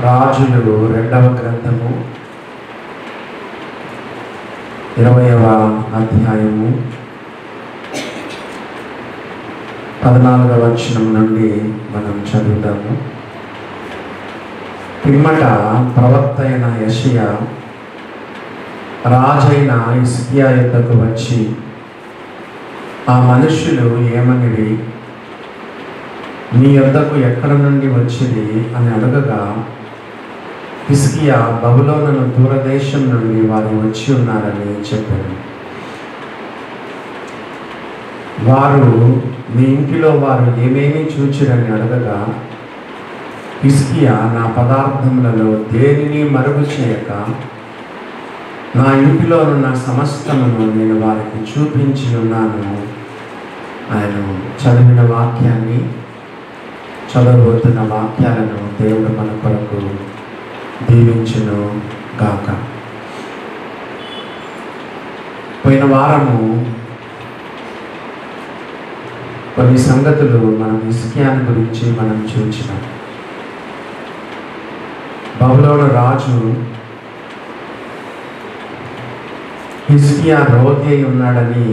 రాజులు 2వ గ్రంథము 20వ అధ్యాయము 14వ వచనం నుండి మనం చదువుతాము. పిమ్మట ప్రవక్త అయిన యెషయా రాజైన హిజ్కియా యొద్దకు వచ్చి, ఆ మనుష్యులు ఏమనిరి, నీ యొద్దకు ఎక్కడ నుండి వచ్చింది అని అడగగా, హిజ్కియా బబులోను దూరదేశం నుండి వారు వచ్చి ఉన్నారని చెప్పారు. వారు మీ ఇంటిలో వారు ఏమేమి చూచిరని అడగగా, హిజ్కియా నా పదార్థములలో దేనిని మరుగు చేయక నా ఇంటిలో ఉన్న సమస్తమును నేను వారికి చూపించి ఉన్నాను. ఆయన చదివిన వాక్యాన్ని, చదవబోతున్న వాక్యాలను దేవుడు మన కొరకు దీవించును గాక. పోయిన వారము కొన్ని సంగతులు మనం హిజ్కియాని గురించి మనం చూసినాం. బబులోను రాజు హిజ్కియా రోగి అయి ఉన్నాడని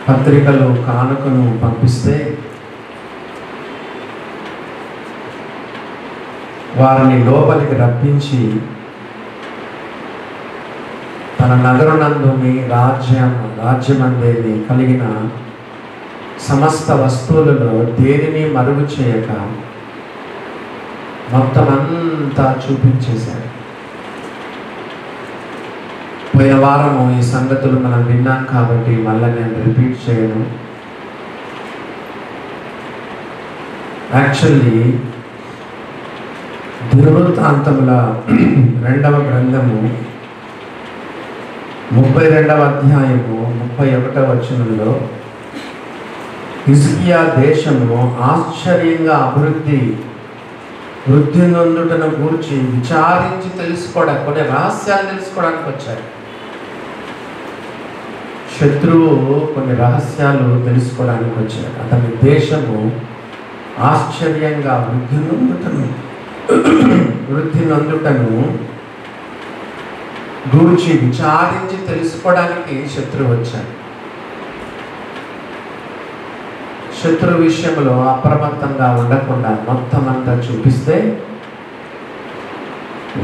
పత్రికలు కానుకను పంపిస్తే వారిని లోపలికి రప్పించి తన నగరునందుని రాజ్యమందేని కలిగిన సమస్త వస్తువులలో దేనిని మరుగు చేయక మొత్తం అంతా చూపించేశాడు. పోయిన వారము ఈ సంగతులు మనం విన్నాం కాబట్టి మళ్ళీ నేను రిపీట్ చేయను. యాక్చువల్లీ దినవృత్తాంతముల 2వ గ్రంథము 32వ అధ్యాయము 31వ వచనంలో హిజ్కియా దేశము ఆశ్చర్యంగా వృద్ధి నొందుటను గూర్చి విచారించి తెలుసుకోవడానికి, కొన్ని రహస్యాలు తెలుసుకోవడానికి వచ్చారు. శత్రువు కొన్ని రహస్యాలు తెలుసుకోవడానికి వచ్చారు. అతని దేశము ఆశ్చర్యంగా వృద్ధి నొందుటను గూర్చి విచారించి తెలుసుకోవడానికి శత్రువు వచ్చారు. శత్రు విషయంలో అప్రమత్తంగా ఉండకుండా మొత్తం అంతా చూపిస్తే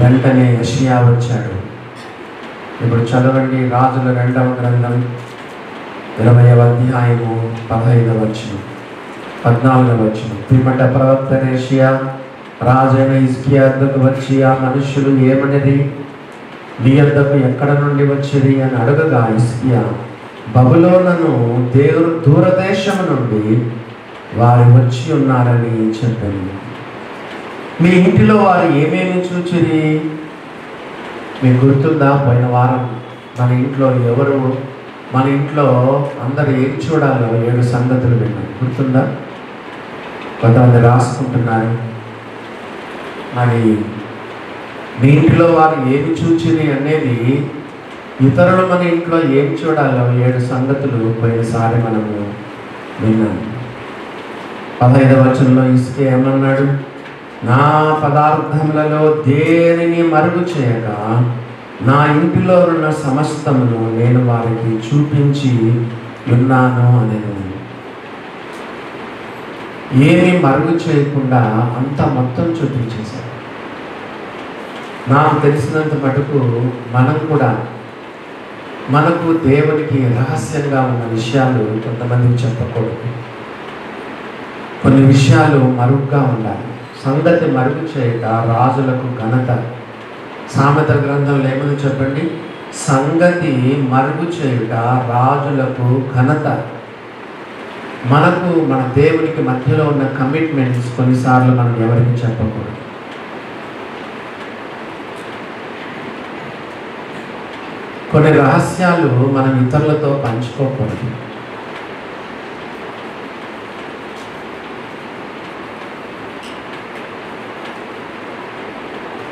వెంటనే యెషయా వచ్చాడు. ఇప్పుడు చదవండి, రాజుల 2వ గ్రంథం 20వ అధ్యాయము 15వ వచనం 14వ వచనం. పిమ్మట ప్రవక్త యెషయా రాజైన హిజ్కియా యొద్దకు వచ్చి, ఆ మనుష్యులు ఏమనిరి, నీ యొద్దకు ఎక్కడ నుండి వచ్చిరి అని అడగగా, హిజ్కియా బబులోను దూరదేశము నుండి వారు వచ్చి ఉన్నారని చెప్పాను. మీ ఇంటిలో వారు ఏమేమి చూచిరి? మీకు గుర్తుందా? పోయిన వారం మన ఇంట్లో అందరు ఏం చూడాలో 7 సంగతులు విన్నాం. గుర్తుందా? కొంతమంది రాసుకుంటున్నారు. మరి మీ ఇంటిలో వారు ఏమి చూచిరి అనేది, ఇతరులు మన ఇంట్లో ఏం చూడాలో 7 సంగతులు పోయినసారి మనము విన్నాం. 15వ వచనంలో హిజ్కియా ఏమన్నాడు? నా పదార్థములలో దేనిని మరుగు చేయక నా ఇంటిలో ఉన్న సమస్తమును నేను వారికి చూపించి ఉన్నాను అనేది. ఏమి మరుగు చేయకుండా అంతా మొత్తం చూపించేశారు. నాకు తెలిసినంత మటుకు మనకు దేవునికి రహస్యంగా ఉన్న విషయాలు కొంతమందికి చెప్పకూడదు. కొన్ని విషయాలు మరుగుగా ఉండాలి. సంగతి మరుగు చేయక రాజులకు ఘనత. సామెతల గ్రంథంలో ఏమని చెప్పండి? సంగతి మరుగు చేయుట రాజులకు ఘనత. మన దేవునికి మధ్యలో ఉన్న కమిట్మెంట్స్ కొన్నిసార్లు మనం ఎవరికి చెప్పకూడదు. కొన్ని రహస్యాలు మనం ఇతరులతో పంచుకోకూడదు.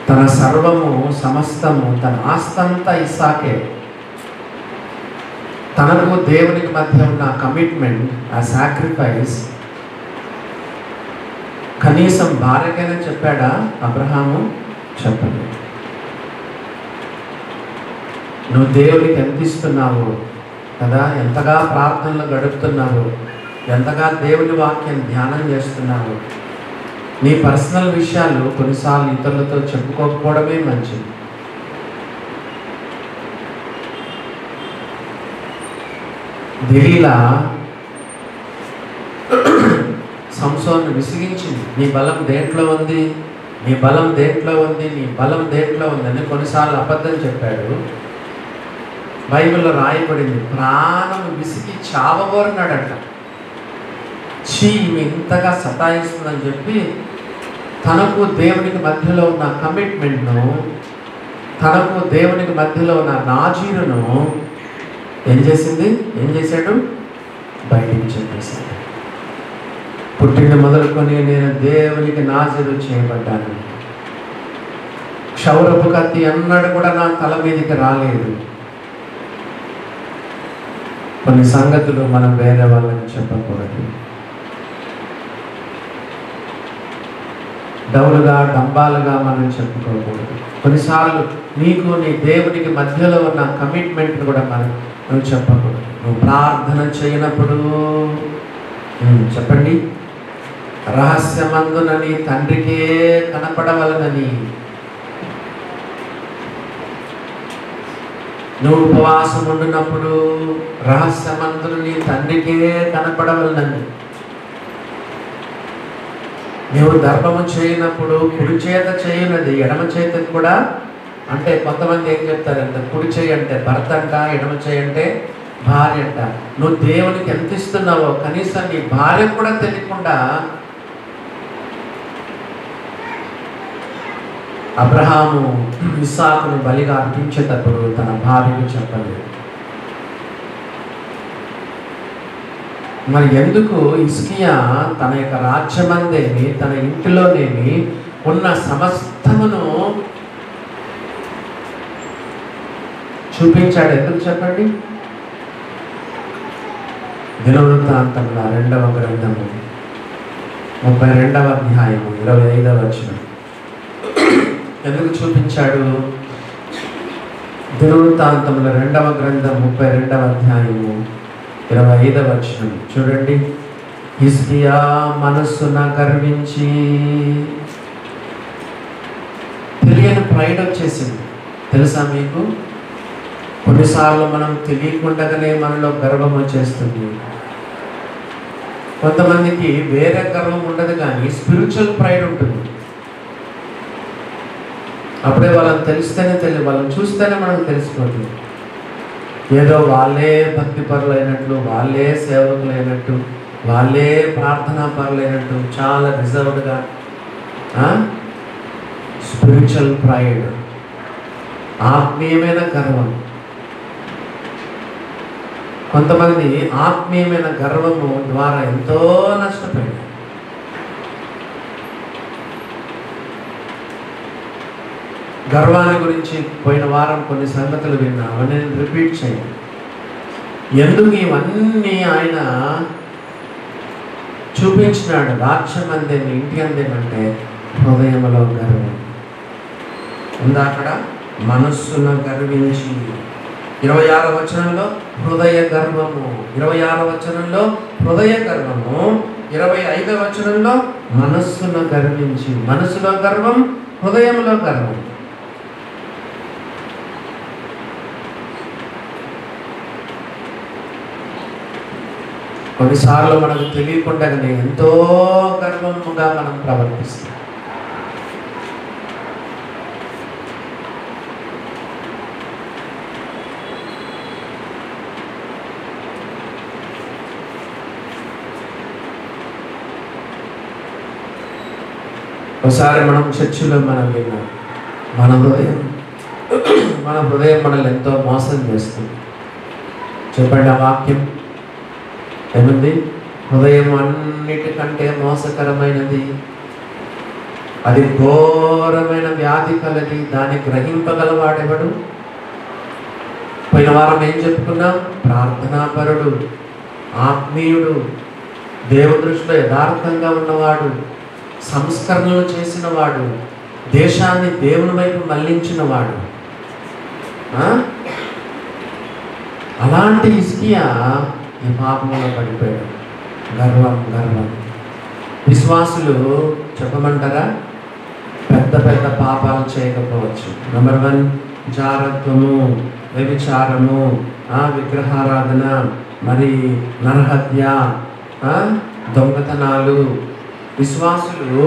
తన సర్వము సమస్తము తన ఆస్తంతా ఇస్సాకే. తనకు దేవునికి మధ్య ఉన్న కమిట్మెంట్, ఆ సాక్రిఫైస్ కనీసం భార్యకైనా చెప్పాడా అబ్రహాము? చెప్పలేదు. నువ్వు దేవునికి ఎంత ఇస్తున్నావు కదా, ఎంతగా ప్రార్థనలు గడుపుతున్నావు, ఎంతగా దేవుని వాక్యం ధ్యానం చేస్తున్నావు. నీ పర్సనల్ విషయాలు కొన్నిసార్లు ఇతరులతో చెప్పుకోకపోవడమే మంచిది. దెలీలా సంసోను విసిగించింది. నీ బలం దేంట్లో ఉంది, నీ బలం దేంట్లో ఉంది, నీ బలం దేంట్లో ఉంది అని కొన్నిసార్లు అబద్ధం చెప్పాడు. బైబిల్లో రాయబడింది, ప్రాణం విసిగి చావగోరినాడట. ఈమె ఇంతగా సతాయిస్తుందని చెప్పి తనకు దేవునికి మధ్యలో ఉన్న కమిట్మెంట్ను, తనకు దేవునికి మధ్యలో ఉన్న నాజీరును ఏం చేశాడు? బయటికి చెప్పేశాడు. పుట్టిన మొదలుకొని నేను దేవునికి నాజీరు చేయబడ్డాను. క్షౌరపు కత్తి అన్నాడు కూడా నా తల మీదకి రాలేదు. కొన్ని సంగతులు మనం వేరే వాళ్ళకి చెప్పకూడదు. డౌలుగా డంబాలుగా మనం చెప్పుకోకూడదు. కొన్నిసార్లు నీకు నీ దేవునికి మధ్యలో ఉన్న కమిట్మెంట్ని కూడా నువ్వు చెప్పకూడదు. నువ్వు ప్రార్థన చేయనప్పుడు చెప్పండి, రహస్యమందున నీ తండ్రికే కనపడవలనని. నువ్వు ఉపవాసం ఉండినప్పుడు రహస్యమందున నీ తండ్రికే కనపడవలనని. నువ్వు ధర్మము చేయనప్పుడు కుడి చేత చేయనది ఎడమ చేతకు కూడా, అంటే కొంతమంది ఏం చెప్తారంటే కుడి చేయి అంటే భర్త అంట, ఎడమ చేయి అంటే భార్య అంట. నువ్వు దేవునికి ఎంత ఇస్తున్నావో కనీసం నీ భార్య కూడా తెలియకుండా అబ్రహాము ఇస్సాకును బలిగా అర్పించేటప్పుడు తన భార్యకు చెప్పలేదు. మరి ఎందుకు హిజ్కియా తన యొక్క రాజ్యమందేమి, తన ఇంటిలోనేమి ఉన్న సమస్తమును చూపించాడు? ఎందుకు చెప్పండి? దినవృత్తాంతముల 2వ గ్రంథము 32వ అధ్యాయము 25వ వచనం. ఎందుకు చూపించాడు? దినవృత్తాంతముల 2వ గ్రంథం 32వ అధ్యాయము 25వ వచనం చూడండి. హిజ్కియా మనస్సున గర్వించి, తెలియని ప్రైడ్ వచ్చేసింది. తెలుసా మీకు? కొన్నిసార్లు మనం తెలియకుండానే మనలో గర్వం వచ్చేస్తుంది. కొంతమందికి వేరే గర్వం ఉండదు కానీ స్పిరిచువల్ ప్రైడ్ ఉంటుంది. అప్పుడే వాళ్ళని వాళ్ళని చూస్తేనే మనకు తెలిసిపోతుంది. ఏదో వాళ్ళే భక్తి పరులైనట్లు, వాళ్ళే సేవకులైనట్టు, వాళ్ళే ప్రార్థనా పరులైనట్టు, చాలా రిజర్వ్డ్గా. స్పిరిచువల్ ప్రైడ్, ఆత్మీయమైన గర్వం. కొంతమంది ఆత్మీయమైన గర్వము ద్వారా ఎంతో నష్టపోయారు. గర్వాన్ని గురించి పోయిన వారం కొన్ని సంగతులు విన్నాము, నేను రిపీట్ చేయను. ఎందుకు ఇవన్నీ ఆయన చూపించినాడు? రాజ్యం అందేమి, ఇంటి అందేమంటే హృదయంలో గర్వం ఉందా? అక్కడ మనస్సున గర్వించి. 26వ వచనంలో హృదయ గర్వము, 26వ వచనంలో హృదయ గర్వము, 25వ వచనంలో మనస్సున గర్వించి. మనస్సులో గర్వం, హృదయంలో గర్వం. కొన్నిసార్లు మనకు తెలియకుండానే ఎంతో గర్వముగా మనం ప్రవర్తిస్తాం. ఒకసారి మనం చర్చిలో విన్నాం, మన హృదయం మనల్ని ఎంతో మోసం చేస్తుంది. చెప్పండి, ఆ వాక్యం ఏముంది? హృదయం అన్నిటికంటే మోసకరమైనది, అది ఘోరమైన వ్యాధి కలది, దాన్ని గ్రహింపగలవాడెవడు? పోయిన వారం ఏం చెప్పుకున్నాం? ప్రార్థనాపరుడు, ఆత్మీయుడు, దేవుని దృష్టిలో యథార్థంగా ఉన్నవాడు, సంస్కరణలు చేసిన వాడు, దేశాన్ని దేవుని వైపు మళ్లించిన వాడు. అలాంటి హిజ్కియా ఈ పాపంలో పడిపోయాడు. గర్వం. విశ్వాసులు చెప్పమంటారా, పెద్ద పెద్ద పాపాలు చేయకపోవచ్చు. నెంబర్ 1 జారత్వము, వ్యభిచారము, విగ్రహారాధన, మరి నరహత్య, దొంగతనాలు. విశ్వాసులు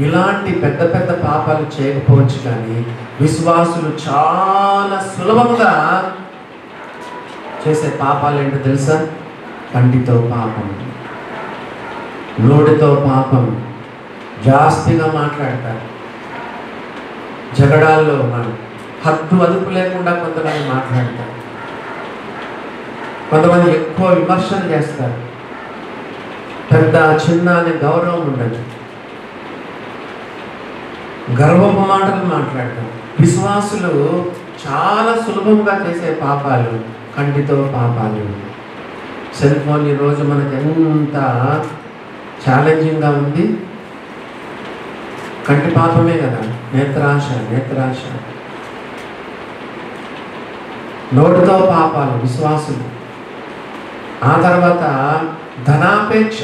ఇలాంటి పెద్ద పెద్ద పాపాలు చేయకపోవచ్చు, కానీ విశ్వాసులు చాలా సులభంగా చేసే పాపాలు ఏంటో తెలుసా? కంటితో పాపం, నోటితో పాపం, జాస్తిగా మాట్లాడతారు, జగడాల్లో హద్దు అదుపు లేకుండా కొంతమంది మాట్లాడతారు, కొంతమంది ఎక్కువ విమర్శలు చేస్తారు, పెద్ద చిన్న అనే గౌరవం ఉండదు, గర్వపు మాటలు మాట్లాడతారు. విశ్వాసులు చాలా సులభంగా చేసే పాపాలు కంటితో పాపాలు. సెల్ ఫోన్ ఈరోజు మనకు ఎంత ఛాలెంజింగ్గా ఉంది. కంటి పాపమే కదా, నేత్రాశ. నోటితో పాపాలు విశ్వాసులు. ఆ తర్వాత ధనాపేక్ష.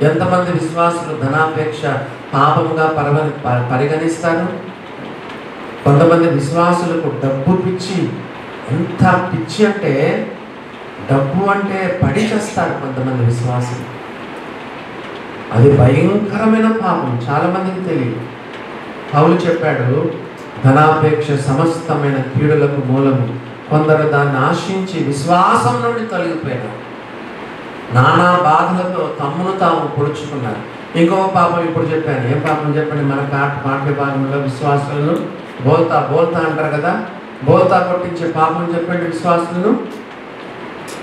ఎంతమంది విశ్వాసులు ధనాపేక్ష పాపముగా పరిగణిస్తారు? కొంతమంది విశ్వాసులకు డబ్బు పిచ్చి. ఎంత పిచ్చి అంటే, డబ్బు అంటే పడి చేస్తారు కొంతమంది విశ్వాసులు. అది భయంకరమైన పాపం, చాలామందికి తెలియదు. పౌలు చెప్పాడు, ధనాపేక్ష సమస్తమైన కీడులకు మూలము. కొందరు దాన్ని ఆశించి విశ్వాసం నుండి తొలగిపోయినారు, నానా బాధలతో తమ్మును తాము పొడుచుకున్నారు. ఇంకొక పాపం ఇప్పుడు చెప్పాను. ఏం పాపం చెప్పండి? మన పాఠ్య భాగంలో విశ్వాసులను బోల్తా అంటారు కదా, బోల్తా కొట్టించే పాపం చెప్పండి. విశ్వాసులను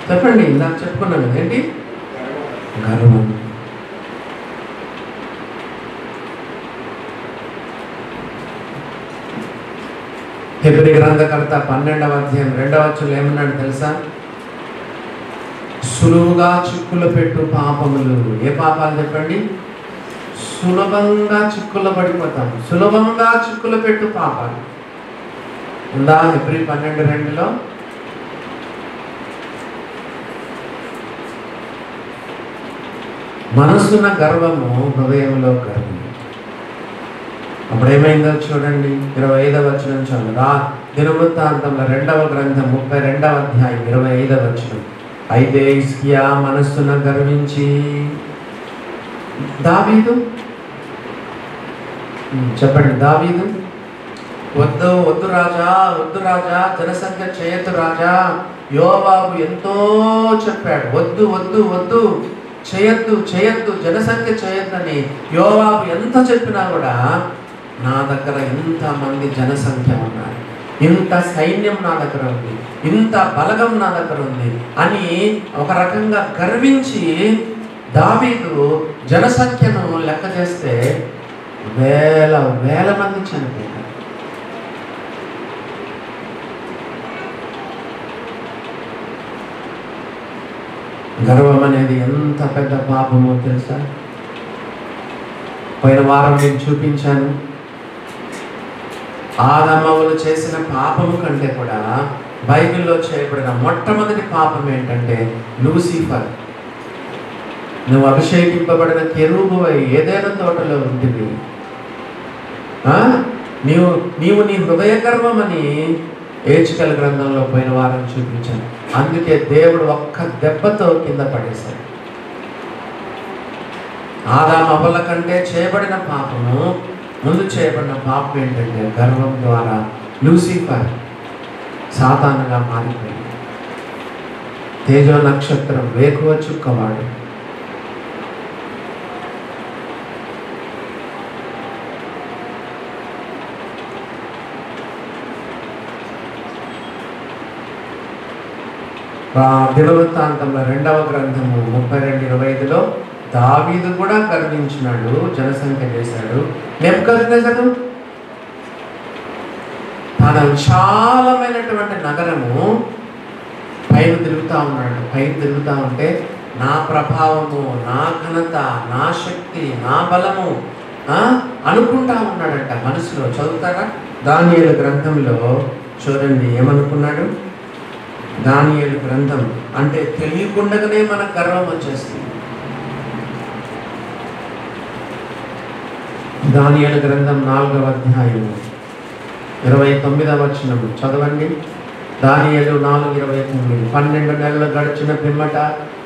చెప్పండి. ఇందాక చెప్పుకున్నాను కదా, ఏంటి? గర్వం. హెబ్రీ గ్రంథకర్త 12వ అధ్యాయం 2వ వచనంలో ఏమన్నాడు తెలుసా? సులువుగా చిక్కులు పెట్టు పాపములు. ఏ పాపాలు చెప్పండి? సులభంగా చిక్కులు పడిపోతాం. సులభంగా చిక్కులు పెట్టు పాపాలు ఉందా? హెబ్రీ 12:2లో మనసున గర్వము, హృదయంలో గర్వము. అప్పుడు ఏమైందో చూడండి, 25వ వచనం చదువు. దినవృత్తాంతంలో 2వ గ్రంథం 32వ అధ్యాయం 25వ వచనం. అయితే హిజ్కియా మనస్సున గర్వించి, దావీదు చెప్పండి, దావీదు వద్దు రాజా, జనసంఖ్య చేయొద్దు రాజా. యోవాబు ఎంతో చెప్పాడు, వద్దు చేయొద్దు, జనసంఖ్య చేయొద్దని. యోవాబు ఎంత చెప్పినా కూడా, నా దగ్గర ఇంతమంది జనసంఖ్య ఉన్నారు, ఇంత సైన్యం నా దగ్గర ఉంది, ఇంత బలగం నా దగ్గర ఉంది అని ఒక రకంగా గర్వించి దావీదు జనసంఖ్యను లెక్క చేస్తే వేల మంది చనిపోయారు. గర్వం అనేది ఎంత పెద్ద పాపమో తెలుసా? పోయిన వారం నేను చూపించాను. ఆదామవ్వలు చేసిన పాపము కంటే కూడా బైబిల్లో చేయబడిన మొట్టమొదటి పాపం ఏంటంటే లూసిఫర్. నువ్వు అభిషేకింపబడిన కెరూబువై ఏదైనా తోటలో ఉంటుంది. నీవు నీ హృదయ గర్వమని ఏచికల గ్రంథంలో పోయిన వారం చూపించాను. అందుకే దేవుడు ఒక్క దెబ్బతో కింద పడేశాడు. ఆదామవ్వల కంటే చేయబడిన పాపము, ముందు చేయబడిన పాపం ఏంటంటే గర్వం ద్వారా లూసిఫర్ సాతానుగా మారిపోయింది. తేజో నక్షత్రం, వేకువ చుక్కవాడు. దినవృత్తాంతంలో 2వ గ్రంథము 32:25లో దావీదు కూడా గర్వించినాడు, జనసంఖ్య చేశాడు. నెబుకద్నెజరు తన విశాలమైనటువంటి నగరము పైన తిరుగుతూ ఉన్నాడు. పైన తిరుగుతూ ఉంటే, నా ప్రభావము, నా ఘనత, నా శక్తి, నా బలము, అనుకుంటా ఉన్నాడంట మనసులో. చదువుతారా? దానియేలు గ్రంథంలో చూడండి ఏమనుకున్నాడు. దానియేలు గ్రంథం అంటే తెలియకుండానే మనకు గర్వం వచ్చేస్తుంది. దానియేలు గ్రంథం 4వ అధ్యాయము 29వ వచనం చదవండి. దానియేలు 4:29. 12 నెలలు గడిచిన పిమ్మట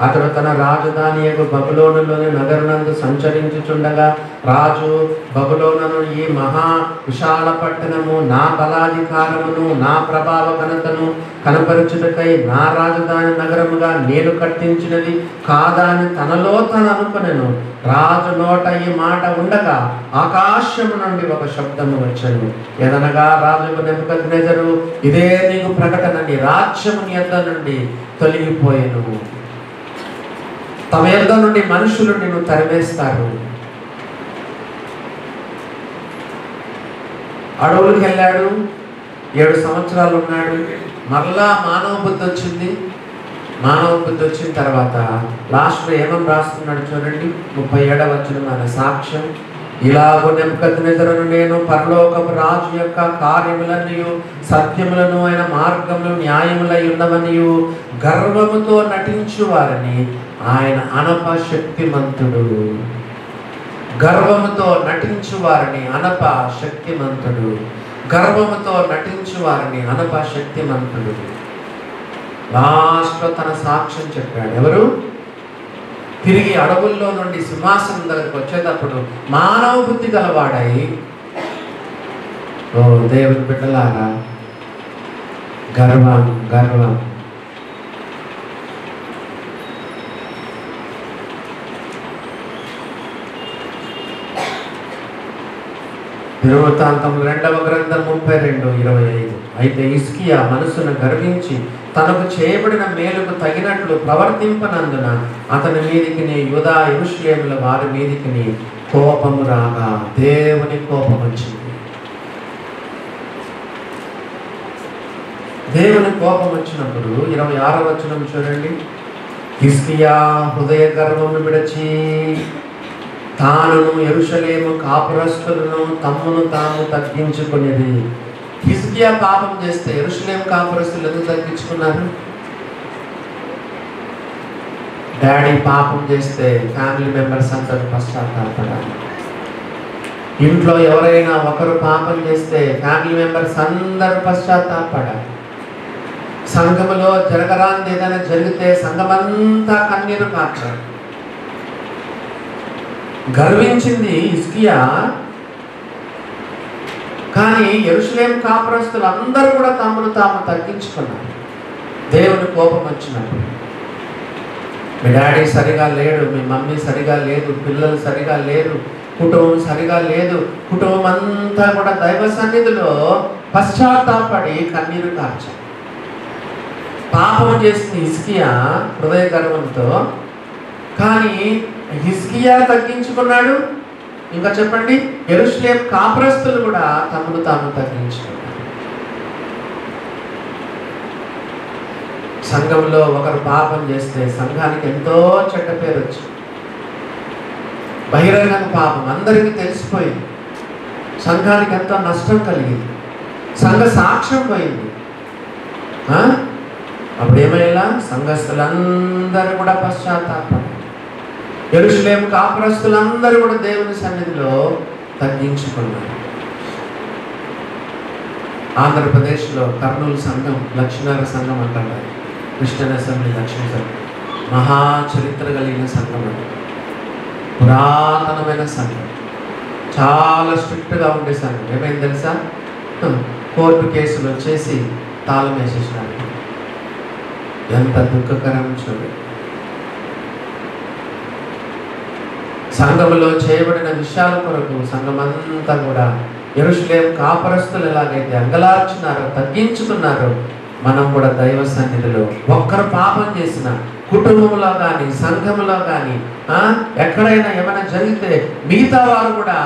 అతడు తన రాజధాని బబులోనులోని నగరునందు సంచరించుచుండగా రాజు బబులోనును ఈ మహా విశాల పట్టణము నా బలాధికారమును నా ప్రభావ ఘనతను కనపరచుటకై నా రాజధాని నగరముగా నేను కట్టించినది కాదా అని తనలో తను అనుకునెను. రాజు నోట ఈ మాట ఉండగా ఆకాశము నుండి ఒక శబ్దము వచ్చెను. ఏదనగా రాజు నెబుకద్నెజరు, ఇదే నీకు ప్రకటన, నీ రాజ్యము నీ యొద్ద నుండి తొలగిపోయెను. తమ యొద్ద నుండి మనుషులు నిన్ను తరిమేస్తారు. అడవులకు వెళ్ళాడు, 7 సంవత్సరాలు ఉన్నాడు. మరలా మానవ బుద్ధి వచ్చింది. మానవ బుద్ధి వచ్చిన తర్వాత లాస్ట్లో ఏమని రాస్తున్నాడు చూడండి. 37వ వచనం ఆయన సాక్ష్యం. ఇలాగో నెబుకద్నెజరును నేను పరలోకపు రాజు యొక్క కార్యములన్నయు సత్యములను ఆయన మార్గములు న్యాయములై ఉన్నవనియు గర్వముతో నటించు వారిని ఆయన అనప శక్తిమంతుడు. గర్వముతో నటించు వారిని అనప శక్తిమంతుడు. గర్వముతో నటించు వారిని అనప శక్తిమంతుడు. లాస్ట్లో తన సాక్ష్యం చెప్పాడు. ఎవరు? తిరిగి అడవుల్లో నుండి సింహాసనం దగ్గరకు వచ్చేటప్పుడు మానవ బుద్ధి గలవాడై, ఓ దేవుని బిడ్డలారా, గర్వం గర్వం దినవృత్తాంతం 2వ గ్రంథం 32:25. అయితే హిజ్కియా మనసును గర్వించి తనకు చేయబడిన మేలుకు తగినట్లు ప్రవర్తింపనందున అతని మీదికి యూదా యెరూషలేముల వారి మీదికి కోపము రాగా దేవుని కోపం వచ్చింది. దేవుని కోపం వచ్చినప్పుడు 26వ వచనం చూడండి. హిజ్కియా హృదయ గర్వమును విడిచి తానును యెరూషలేము కాపురస్తులను తమ్మును తాము తగ్గించుకునేది. హిజ్కియా పాపం చేస్తే యెరూషలేము కాపురస్తులు ఎందుకు తగ్గించుకున్నారు? డాడీ పాపం చేస్తే ఫ్యామిలీ మెంబర్స్ అంతా పశ్చాత్తాపడాలి. ఇంట్లో ఎవరైనా ఒకరు పాపం చేస్తే ఫ్యామిలీ మెంబర్స్ అందరూ పశ్చాత్తాపడాలి. సంఘములో జరగరాంది ఏదైనా జరిగితే సంఘమంతా కన్నీరు కార్చాలి. గర్వించింది హిజ్కియా, కానీ యెరూషలేము కాపురస్తులు అందరూ కూడా తమను తాము తగ్గించుకున్నారు. దేవుని కోపం వచ్చినప్పుడు మీ డాడీ సరిగా లేడు, మీ మమ్మీ సరిగా లేదు, పిల్లలు సరిగా లేరు, కుటుంబం సరిగా లేదు, కుటుంబం అంతా కూడా దైవ సన్నిధిలో పశ్చాత్తాపడి కన్నీరు కార్చారు. పాపం చేసింది హిజ్కియా హృదయ గర్వంతో, కానీ హిజ్కియా తగ్గించుకున్నాడు. ఇంకా చెప్పండి, యెరూషలేము కాపురస్తులు కూడా తమను తాము తగ్గించుకున్నారు. సంఘంలో ఒకరు పాపం చేస్తే సంఘానికి ఎంతో చెడ్డ పేరు వచ్చింది. బహిరంగ పాపం అందరికీ తెలిసిపోయింది. సంఘానికి ఎంతో నష్టం కలిగింది. సంఘ సాక్ష్యం పోయింది. అప్పుడు ఏమైనా సంఘస్థులందరూ కూడా పశ్చాత్తాపం. యెరూషలేము కాపురస్తులందరూ కూడా దేవుని సన్నిధిలో తగ్గించుకున్నారు. ఆంధ్రప్రదేశ్లో కర్నూలు సంఘం, లక్ష్మీనారాయణ సంఘం అంటారు. క్రిస్టియన్ అసెంబ్లీ లక్ష్మీ సంఘం మహా చరిత్ర కలిగిన సంఘం అంట. పురాతనమైన సంఘం, చాలా స్ట్రిక్ట్గా ఉండే సంఘం. ఏమైంది తెలుసా? కోర్టు కేసులు వచ్చేసి తాళం వేసేసినారు. ఎంత దుఃఖకరం చూడండి. సంఘములో చేయబడిన విషయాల కొరకు సంఘమంతా కూడా యెరూషలేము కాపురస్తులు ఎలాగైతే అంగలార్చున్నారో, తగ్గించుకున్నారో, మనం కూడా దైవ సన్నిధిలో ఒక్కరు పాపం చేసిన కుటుంబంలో కానీ సంఘంలో కానీ ఎక్కడైనా ఏమైనా జరిగితే మిగతా వారు కూడా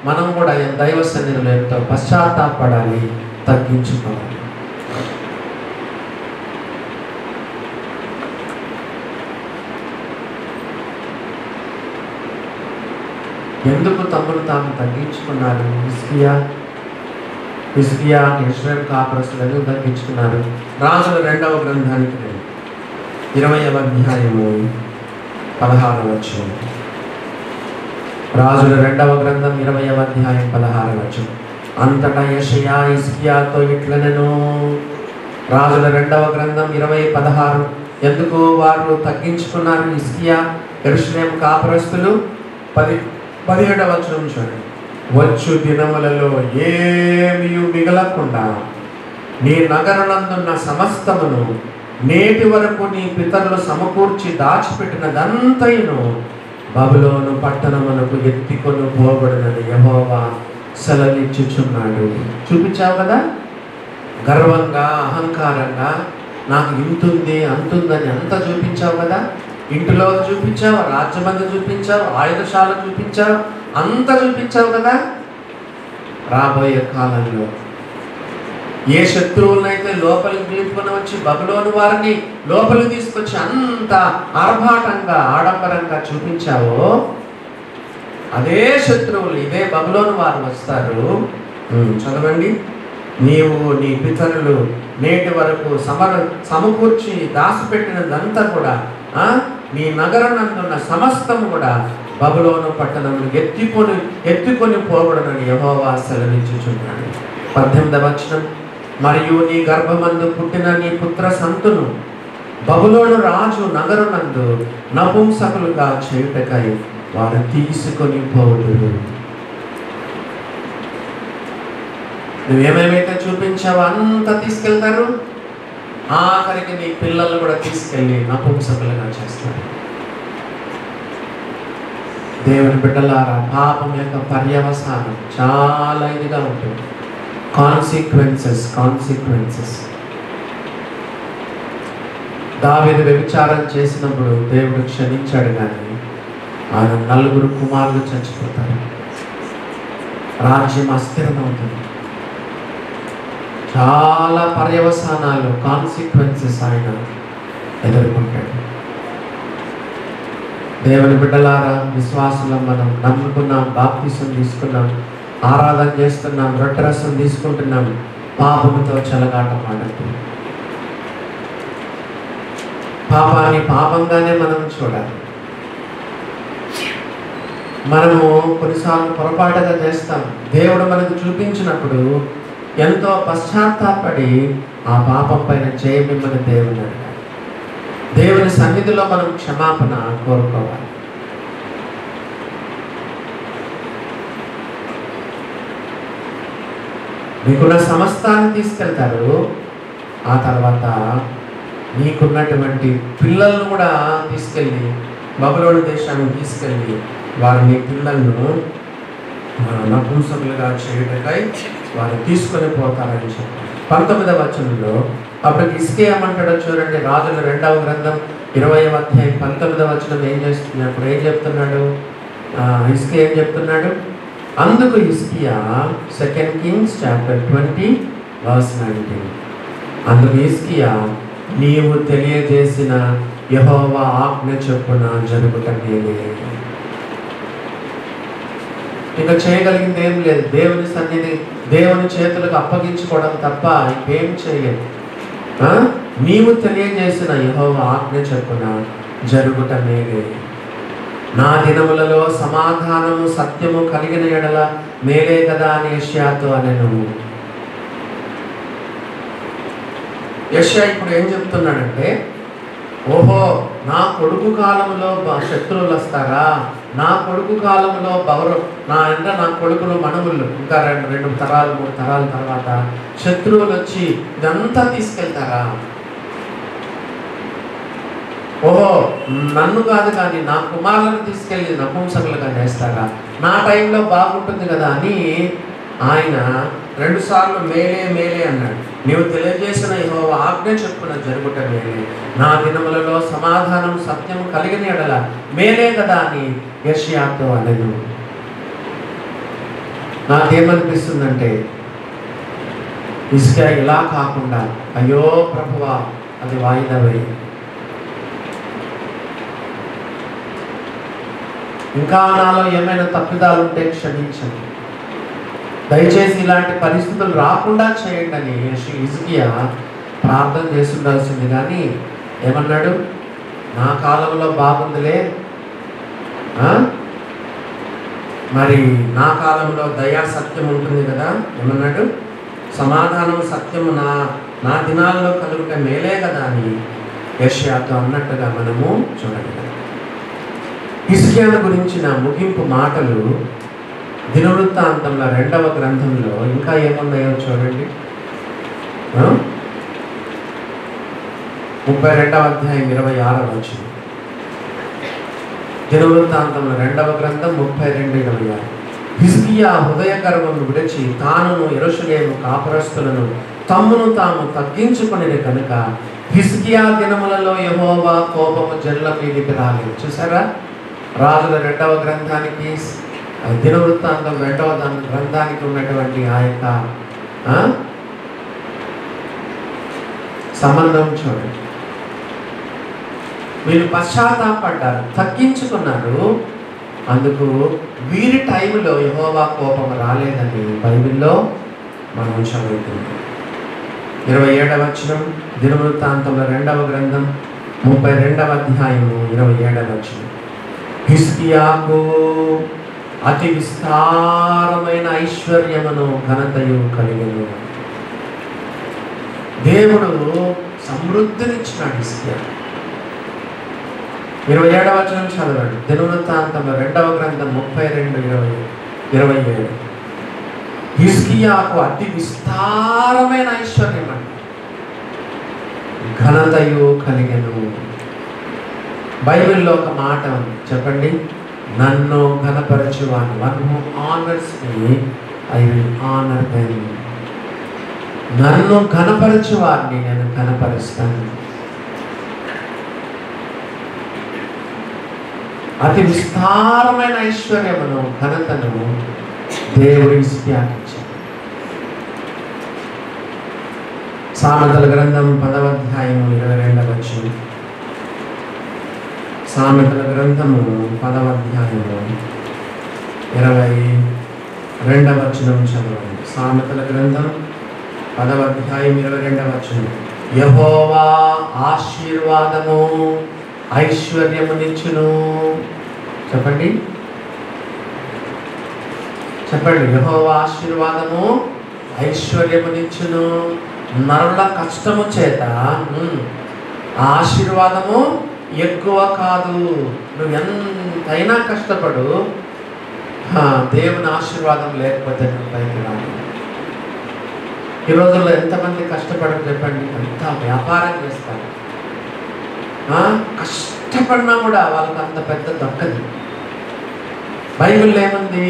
మనం కూడా దైవ సన్నిధిలో ఎంతో పశ్చాత్తాపడాలి, తగ్గించుకోవాలి. ఎందుకు తమను తాము తగ్గించుకున్నారు? హిజ్కియా ఇశ్రాయేలు కాపురస్తులు ఎందుకు తగ్గించుకున్నారు? రాజుల 2వ గ్రంథానికి 20వ అధ్యాయము 16వ వచనం. రాజుల 2వ గ్రంథం 20వ అధ్యాయం 16వ వచనం. అంతటా యెషయా హిజ్కియాతో ఇట్లనెను. రాజుల 2వ గ్రంథం 20:16. ఎందుకు వారు తగ్గించుకున్నారు? హిజ్కియా యెరూషలేము కాపురస్తులు. 17వ వచనం చూడండి. వచ్చు దినములలో ఏమీ మిగలకుండా నీ నగరనందున్న సమస్తమును నేటి వరకు నీ పితరులు సమకూర్చి దాచిపెట్టినదంతయును బబులోను పట్టణమునకు ఎత్తికొని పోబడినది యెహోవా సెలవిచ్చుచున్నాడు. చూపించావు కదా, గర్వంగా అహంకారంగా నాకు ఇంతుంది అంతుందని అంత చూపించావు కదా. ఇంటిలో చూపించావు, రాజ్యమందు చూపించావు, ఆయుధశాల చూపించావు, అంత చూపించావు కదా. రాబోయే కాలంలో ఏ శత్రువులనైతే లోపలికి తీసుకొని వచ్చి బబులోను వారిని లోపలికి తీసుకొచ్చి అంత ఆర్భాటంగా ఆడంబరంగా చూపించావో అదే శత్రువులు ఇదే బబులోను వారు వస్తారు. చదవండి. నీవు నీ పితరులు నేటి వరకు సమకూర్చి దాచిపెట్టినదంతా కూడా నీ నగరనందున్న సమస్తము కూడా బబులోను పట్టణములు ఎత్తుకొని పోబడునని యెహోవా సెలవిచ్చుచున్నాడు. 18వ వచనం. మరియు నీ గర్భమందు పుట్టిన నీ పుత్ర సంతును బబులోను రాజు నగరునందు నపుంసకులుగా చేయుటకై వారు తీసుకొని పోవుదురు. నువ్వేమేమైతే చూపించావో అంతా తీసుకెళ్తారు. ఆఖరికి నీ పిల్లలు కూడా తీసుకెళ్ళి నపుంసకులుగా చేస్తారు. దేవుని బిడ్డలారా, పాపం యొక్క పర్యవసానం చాలా ఇదిగా ఉంటుంది. కాన్సిక్వెన్సెస్. దావీదు వ్యభిచారం చేసినప్పుడు దేవుడు క్షమించాడు, కానీ ఆయన 4 కుమారులు చచ్చిపోతారు. రాజ్యం అస్థిరమవుతుంది. చాలా పర్యవసానాలు, కాన్సిక్వెన్సెస్ ఆయన ఎదుర్కొంటాడు. దేవుని బిడ్డలారా, విశ్వాసులం మనం నమ్ముకున్నాం, బాప్తిసం తీసుకున్నాం, ఆరాధన చేస్తున్నాం, రొట్టెరసం తీసుకుంటున్నాం, పాపముతో చెలగాటమాడుతూ పాపాన్ని పాపంగానే మనం చూడాలి. మనము కొన్నిసార్లు పొరపాటుగా చేస్తాం. దేవుడు మనకు చూపించినప్పుడు ఎంతో పశ్చాత్తాపడి ఆ పాపం పైన చేయమిమ్మని దేవుని అడిగాడు. దేవుని సన్నిధిలో మనం క్షమాపణ కోరుకోవాలి. మీకున్న సమస్తాన్ని తీసుకెళ్తారు. ఆ తర్వాత నీకున్నటువంటి పిల్లలను కూడా తీసుకెళ్ళి బబులోను దేశానికి తీసుకెళ్ళి వారిని పిల్లలను నపుంసకులుగా చేయటకై వారు తీసుకొని పోతారని చెప్పారు. 19వ వచనంలో అప్పుడు హిజ్కియా ఏమంటాడో చూడండి. రాజుల 2వ గ్రంథం 20వ అధ్యాయం 19వ వచనం ఏం చేస్తున్నప్పుడు ఏం చెప్తున్నాడు? హిజ్కియా ఏం చెప్తున్నాడు? అందుకు హిజ్కియా 2 Kings chapter 20 verse 19. అందుకు హిజ్కియా, నీవు తెలియజేసిన యెహోవా ఆజ్ఞ చొప్పున జరుగుట నేనే. ఇక చేయగలిగింది ఏం లేదు. దేవుని సన్నిధి, దేవుని చేతులకు అప్పగించుకోవడం తప్ప ఇంకేం చేయలేదు. నీవు తెలియజేసిన యెహోవా ఆజ్ఞ చొప్పున జరుగుట నేనే. నా దినములలో సమాధానము సత్యము కలిగిన ఎడల మేలే కదా అని యెషయాతో అనెను. యెషయా ఇప్పుడు ఏం చెప్తున్నాడంటే, ఓహో, నా కొడుకు కాలంలో శత్రువులు వస్తారా? నా కొడుకు కాలంలో నా కొడుకులు మనవులు ఇంకా 2 తరాలు 3 తరాల తర్వాత శత్రువులు వచ్చి ఇదంతా తీసుకెళ్తారా? ఓహో, నన్ను కాదు కానీ నా కుమారులను తీసుకెళ్ళి నపుంసకులుగా చేస్తారా? నా టైంలో బాగుంటుంది కదా అని ఆయన 2 సార్లు మేలే మేలే అన్నాడు. నీవు తెలియజేసిన యెహోవా ఆజ్ఞ చొప్పున జరుగుట మేలే. నా దినములలో సమాధానం సత్యము కలిగిన ఎడల మేలే కదా అని యెషయాతో అనెను. నాకేమనిపిస్తుందంటే, హిజ్కియా ఇలా కాకుండా, అయ్యో ప్రభువా అది వాయిదా వేయి, ఇంకా నాలో ఏమైనా తప్పిదాలు ఉంటే క్షమించండి, దయచేసి ఇలాంటి పరిస్థితులు రాకుండా చేయండి అని హిజ్కియా ప్రార్థన చేసి ఉండాల్సింది. కానీ ఏమన్నాడు? నా కాలంలో బాగుందిలే, మరి నా కాలంలో దయా సత్యం ఉంటుంది కదా. ఏమన్నాడు? సమాధానం సత్యము నా దినాల్లో కలుగుట మేలే కదా అని యెషయాతో అన్నట్టుగా మనము చూడగలం. హిజ్కియాను గురించిన ముగింపు మాటలు దినవృత్తాంతంలో 2వ గ్రంథంలో ఇంకా ఏమున్నాయో చూడండి. 32వ అధ్యాయం 26వ వచనం. దినవృత్తాంతంలో 2వ గ్రంథం 32:26. హిజ్కియా హృదయ గర్వమును విడిచి తానును యెరూషలేము కాపురస్తులను తమ్మును తాము తగ్గించుకొనిరి కనుక హిజ్కియా దినములలో యెహోవా కోపము జనుల మీదికి రాలేదు. చూసారా? రాజుల 2వ గ్రంథానికి దినవృత్తాంతం 2వ గ్రంథానికి ఉన్నటువంటి ఆ యొక్క సంబంధం చూడండి. వీళ్ళు పశ్చాత్తాపడ్డారు, తగ్గించుకున్నారు. అందుకు వీరి టైంలో యెహోవా కోపం రాలేదని బైబిల్లో మనం చదువుతున్నాం. 27వ వచనం, దినవృత్తాంతంలో 2వ గ్రంథం 32వ అధ్యాయము 27వ వచనం. హిజ్కియాకు అతి విస్తారమైన ఐశ్వర్యమును ఘనతయు కలిగెను. దేవుడు సమృద్ధినిచ్చినాడు హిజ్కియా. 27వ వచనం చదవండి. దినవృత్తాంతంలో 2వ గ్రంథం 32:27. హిజ్కియాకు అతి విస్తారమైన ఐశ్వర్యం అంటే ఘనతయు కలిగెను. బైబిల్లో ఒక మాట ఉంది, చెప్పండి. నన్ను ఘనపరచువాని, one who honours me I will honour them. నన్ను ఘనపరచువారిని నేను ఘనపరుస్తాను. అతి విస్తారమైన ఐశ్వర్యమును ఘనతను దేవుడు హిజ్కియాకు ఇచ్చాడు. సామెతల గ్రంథం 10వ అధ్యాయము 22వ వచనం. సామెతల గ్రంథము 10వ అధ్యాయము 22వ వచనం చదవండి. సామెతల గ్రంథం 10వ అధ్యాయం 22వ వచనం. యెహోవా ఆశీర్వాదము ఐశ్వర్యమునిచ్చును. చెప్పండి, చెప్పండి. యెహోవా ఆశీర్వాదము ఐశ్వర్యమునిచ్చును. నరుల కష్టము చేత ఆ ఆశీర్వాదము ఎక్కువ కాదు. నువ్వు ఎంతైనా కష్టపడు, దేవుని ఆశీర్వాదం లేకపోతే నువ్వు పైకి రాదు. ఈ రోజుల్లో ఎంతమంది కష్టపడరు చెప్పండి? అంత వ్యాపారం చేస్తారు, కష్టపడినా కూడా వాళ్ళకి అంత పెద్ద దక్కదు. బైబిల్లో ఏముంది?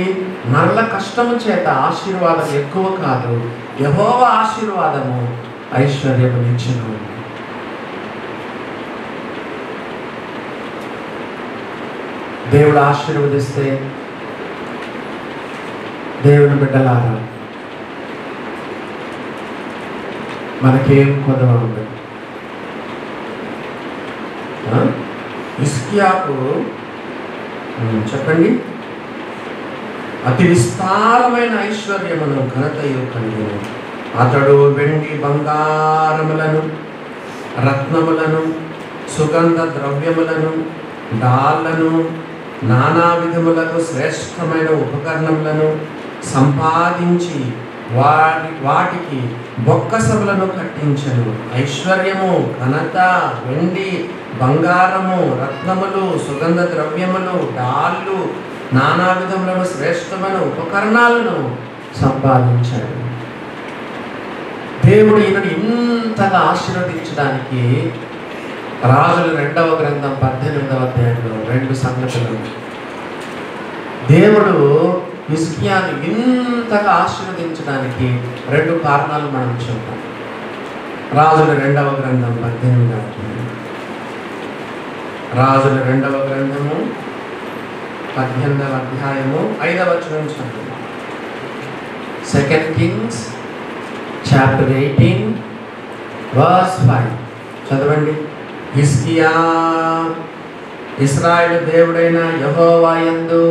నరుల కష్టము చేత ఆశీర్వాదం ఎక్కువ కాదు, యెహోవా ఆశీర్వాదము ఐశ్వర్యమునిచ్చును. దేవుడు ఆశీర్వదిస్తే దేవుని బిడ్డలారా మనకేం కొదవ ఉండదు. హిజ్కియాకు చెప్పండి, అతి విస్తారమైన ఐశ్వర్యమును ఘనతయు కలిగెను. అతడు వెండి బంగారములను రత్నములను సుగంధ ద్రవ్యములను డాళ్లను నానా విధములకు శ్రేష్టమైన ఉపకరణములను సంపాదించి వాటికి బొక్కసములను కట్టించెను. ఐశ్వర్యము, ఘనత, వెండి బంగారము రత్నములు సుగంధ ద్రవ్యములు డాళ్ళు నానా విధములను శ్రేష్టమైన ఉపకరణాలను సంపాదించాడు. దేవుడు ఈయనను ఇంతగా ఆశీర్వదించడానికి రాజుల 2వ గ్రంథం 18వ అధ్యాయంలో 2 సంగతులు. దేవుడు హిజ్కియాను ఇంతగా ఆశీర్వదించడానికి 2 కారణాలు మనం చూద్దాం. రాజుల 2వ గ్రంథం 18వ అధ్యాయం. రాజుల 2వ గ్రంథము 18వ అధ్యాయము 5వ వచనం చదువుతాం. 2 Kings chapter 18 verse 5 చదవండి. హిజ్కియా ఇశ్రాయేలు దేవుడైన యెహోవా యందు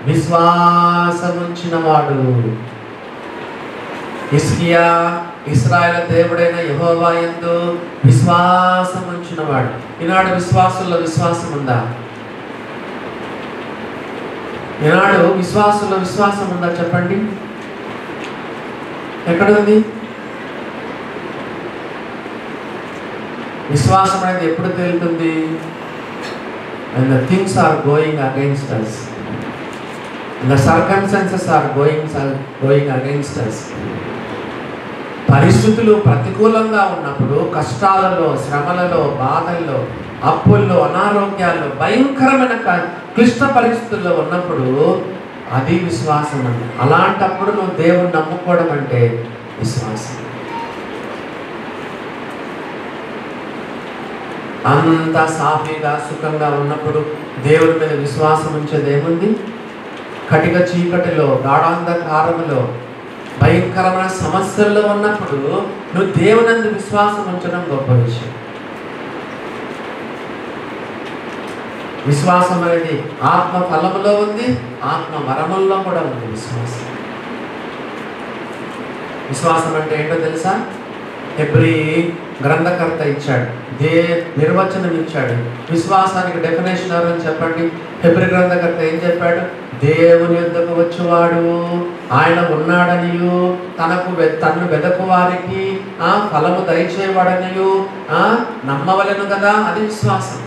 విశ్వాసముంచినవాడు. హిజ్కియా ఇశ్రాయేలు దేవుడైన యెహోవా యందు విశ్వాసముంచినవాడు. ఈనాడు విశ్వాసుల్లో విశ్వాసం ఉందా? ఈనాడు విశ్వాసుల్లో విశ్వాసం ఉందా చెప్పండి? ఎక్కడ ఉంది? విశ్వాసం అనేది ఎప్పుడు తేలుతుంది? when the things are going against us, when the circumstances are going against us. పరిస్థితులు ప్రతికూలంగా ఉన్నప్పుడు, కష్టాలలో, శ్రమలలో, బాధల్లో, అప్పుల్లో, అనారోగ్యాల్లో, భయంకరమైన క్లిష్ట పరిస్థితుల్లో ఉన్నప్పుడు అది విశ్వాసం అంట. అలాంటప్పుడు నువ్వు దేవుణ్ణి నమ్ముకోవడం అంటే విశ్వాసం. అంతా సాఫీగా సుఖంగా ఉన్నప్పుడు దేవుడి మీద విశ్వాసం ఉంచేది ఏముంది? కటిక చీకటిలో, గాఢాంధకారములో, భయంకరమైన సమస్యల్లో ఉన్నప్పుడు నువ్వు దేవునందు విశ్వాసం ఉంచడం గొప్ప విషయం. విశ్వాసం అనేది ఆత్మ ఫలములో ఉంది, ఆత్మ వరముల్లో కూడా ఉంది. విశ్వాసం అంటే ఏంటో తెలుసా? హెబ్రీ గ్రంథకర్త ఇచ్చాడు, నిర్వచనం ఇచ్చాడు. విశ్వాసానికి డెఫినేషన్ ఎవరని చెప్పండి? హెబ్రీ గ్రంథకర్త ఏం చెప్పాడు? దేవుని యొద్దకు వచ్చేవాడు ఆయన ఉన్నాడనియు, తన్ను వెదకు వారికి ఫలము దయచేవాడనియు నమ్మవలెను కదా. అది విశ్వాసం.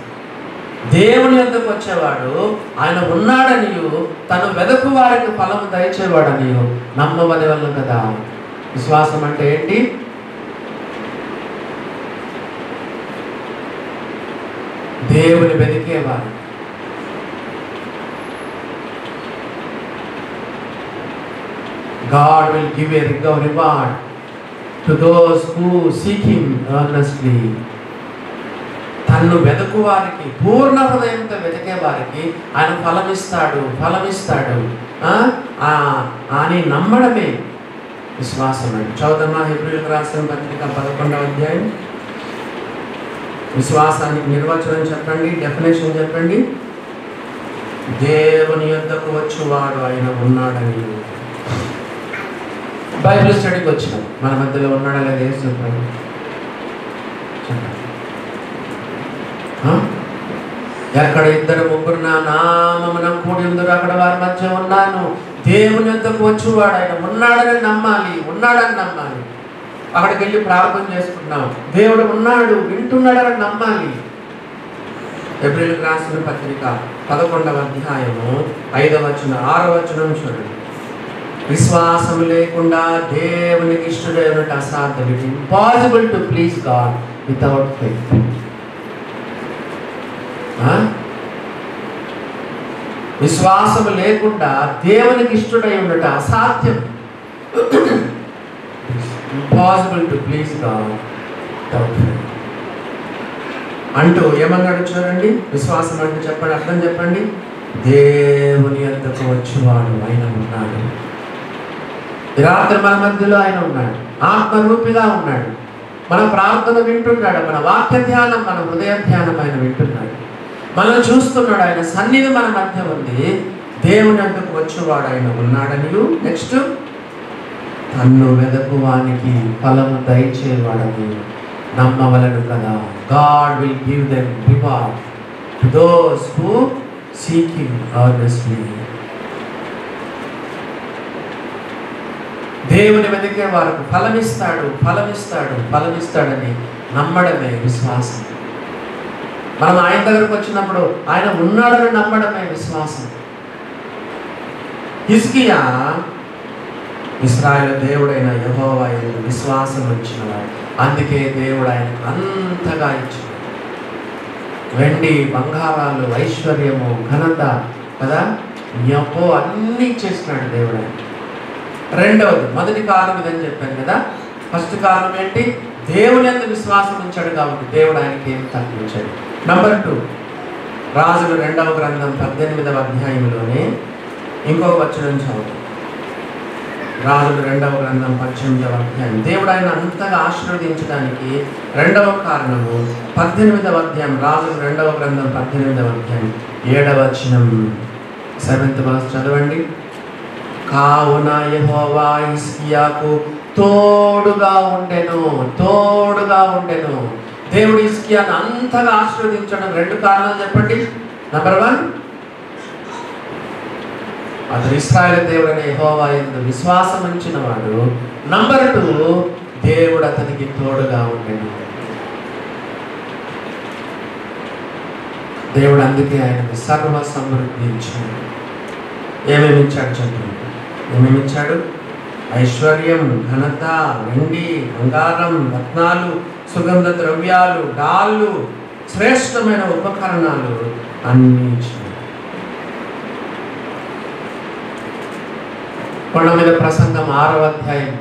దేవుని యొద్దకు వచ్చేవాడు ఆయన ఉన్నాడనియు, తను వెదకు వారికి ఫలము దయచేవాడనియు నమ్మవలెను కదా. విశ్వాసం అంటే ఏంటి? దేవుని వెతికేవారు. God will give a reward to those who seek Him earnestly. తన్ను వెతుకు వారికి, పూర్ణ హృదయంతో వెతికే వారికి ఆయన ఫలమిస్తాడు అని నమ్మడమే విశ్వాసం అండి. చౌదమ్మా హెబ్రీయులకు రాసిన పత్రిక 11వ అధ్యాయం. విశ్వాసానికి నిర్వచనం చెప్పండి, డెఫినేషన్ చెప్పండి. దేవుని యొద్దకు వచ్చేవాడు ఆయన ఉన్నాడని. బైబిల్ స్టడీకి వచ్చినాం, మన మధ్యలో ఉన్నాడా లేదా చెప్పండి. ఎక్కడ ఇద్దరు ముగ్గురు నా నామమున కూడి ఉందరో అక్కడ వారి మధ్య ఉన్నాను. దేవుని యొద్దకు వచ్చేవాడు ఆయన ఉన్నాడని నమ్మాలి. అక్కడికి వెళ్ళి ప్రార్థన చేసుకున్నాం, దేవుడు ఉన్నాడు వింటున్నాడని నమ్మాలి. హెబ్రీయులకు రాసిన పత్రిక 11వ అధ్యాయము 5వ వచనం 6వ వచనం చూడండి. విశ్వాసం లేకుండా దేవునికి ఇష్టడైనట్టు అసాధ్యం. It impossible to please God without faith. విశ్వాసం లేకుండా దేవునికి ఇష్టడై ఉండట అసాధ్యం. Impossible to please God without faith అంటూ ఏమన్నాడు చూడండి. విశ్వాసం అంటే చెప్పండి, అర్థం చెప్పండి. దేవుని యొద్దకు వచ్చేవాడు ఆయన ఉన్నాడు. రాత్రి మన మధ్యలో ఆయన ఉన్నాడు, ఆత్మరూపిగా ఉన్నాడు. మన ప్రార్థన వింటున్నాడు, మన వాక్య ధ్యానం, మన హృదయ ధ్యానం ఆయన వింటున్నాడు, మనం చూస్తున్నాడు. ఆయన సన్నిధి మన మధ్య ఉంది. దేవుని యొద్దకు వచ్చేవాడు ఆయన ఉన్నాడని. నెక్స్ట్, తన్ను వెదకువానికి ఫలము దయచేవాడని నమ్మవలను కదా. God will give them reward to those who seek Him earnestly. దేవుని వెతికే వారికి ఫలమిస్తాడని నమ్మడమే విశ్వాసం. మనం ఆయన దగ్గరకు వచ్చినప్పుడు ఆయన ఉన్నాడని నమ్మడమే విశ్వాసం. హిజ్కియా ఇశ్రాయేలు దేవుడైన యెహోవా యందు విశ్వాసం ఉంచినవాడు. అందుకే దేవుడు ఆయనకు అంతగా ఇచ్చాడు. వెండి, బంగారాలు, ఐశ్వర్యము, ఘనత కదా, జ్ఞాపో అన్నీ ఇచ్చేసినాడు దేవుడు ఆయన. రెండవది, మొదటి కారణం ఇదని చెప్పాను కదా. ఫస్ట్ కారణం ఏంటి? దేవుని యందు విశ్వాసం ఉంచాడు కాబట్టి దేవుడు ఆయనకి ఏం తగ్గించాడు. నంబర్ 2, రాజులు 2వ గ్రంథం 18వ అధ్యాయంలోనే ఇంకొక వచనం చదువు. రాజుల 2వ గ్రంథం 18వ అధ్యాయం. దేవుడు ఆయన అంతగా ఆశీర్వదించడానికి 2వ కారణము 18వ అధ్యాయం. రాజుల 2వ గ్రంథం 18వ అధ్యాయం 7వ వచనం 7th verse చదవండి. కావున యెహోవా హిజ్కియాకు తోడుగా ఉండెను. దేవుడు హిజ్కియాను అంతగా ఆశీర్వదించడం 2 కారణాలు చెప్పండి. నంబర్ 1, అతడు ఇశ్రాయేలు దేవుడైన యెహోవా యందు విశ్వాసం ఉంచిన వాడు. నంబర్ 2, దేవుడు అతనికి తోడుగా ఉండెను. దేవుడు అందుకే ఆయనకు సర్వ సమృద్ధి ఇచ్చాడు. ఏమేమి ఇచ్చాడు చెప్పండి. ఏమేమి ఇచ్చాడు? ఐశ్వర్యం, ఘనత, వెండి, బంగారం, రత్నాలు, సుగంధ ద్రవ్యాలు, డాళ్ళు, శ్రేష్టమైన ఉపకరణాలు అన్నీ ఇచ్చాడు. కొండ మీద ప్రసంగం 6వ అధ్యాయం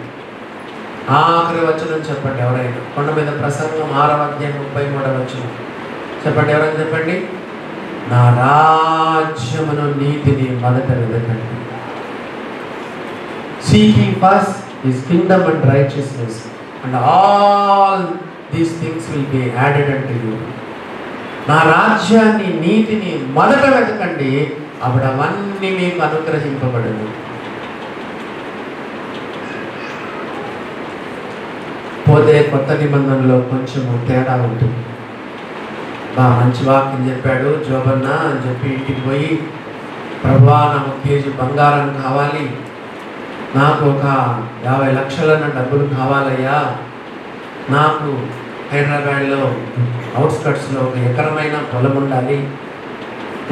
ఆఖరి వచనం చెప్పండి ఎవరైనా. కొండ మీద ప్రసంగం 6వ అధ్యాయం 33వ వచనం చెప్పండి ఎవరైనా చెప్పండి. నా రాజ్యమును నీతిని మొదట వెదకండి. Seeking first his kingdom and righteousness, and all these things will be added unto you. నా రాజ్యాన్ని నీతిని మొదట వెతకండి, అప్పుడు అవన్నీ మీకు అనుగ్రహింపబడును. పోతే కొత్త నిబంధనలో కొంచెము తేడా ఉంటుంది. మంచి వాక్యం చెప్పాడు జోబన్న అని చెప్పి ఇంటికి పోయి, ప్రభువా నాకు కేజీ బంగారం కావాలి, నాకు ఒక 50 లక్షలన్న డబ్బులు కావాలయ్యా, నాకు హైదరాబాద్లో అవుట్స్కట్స్లో ఒక ఎకరమైన పొలం ఉండాలి,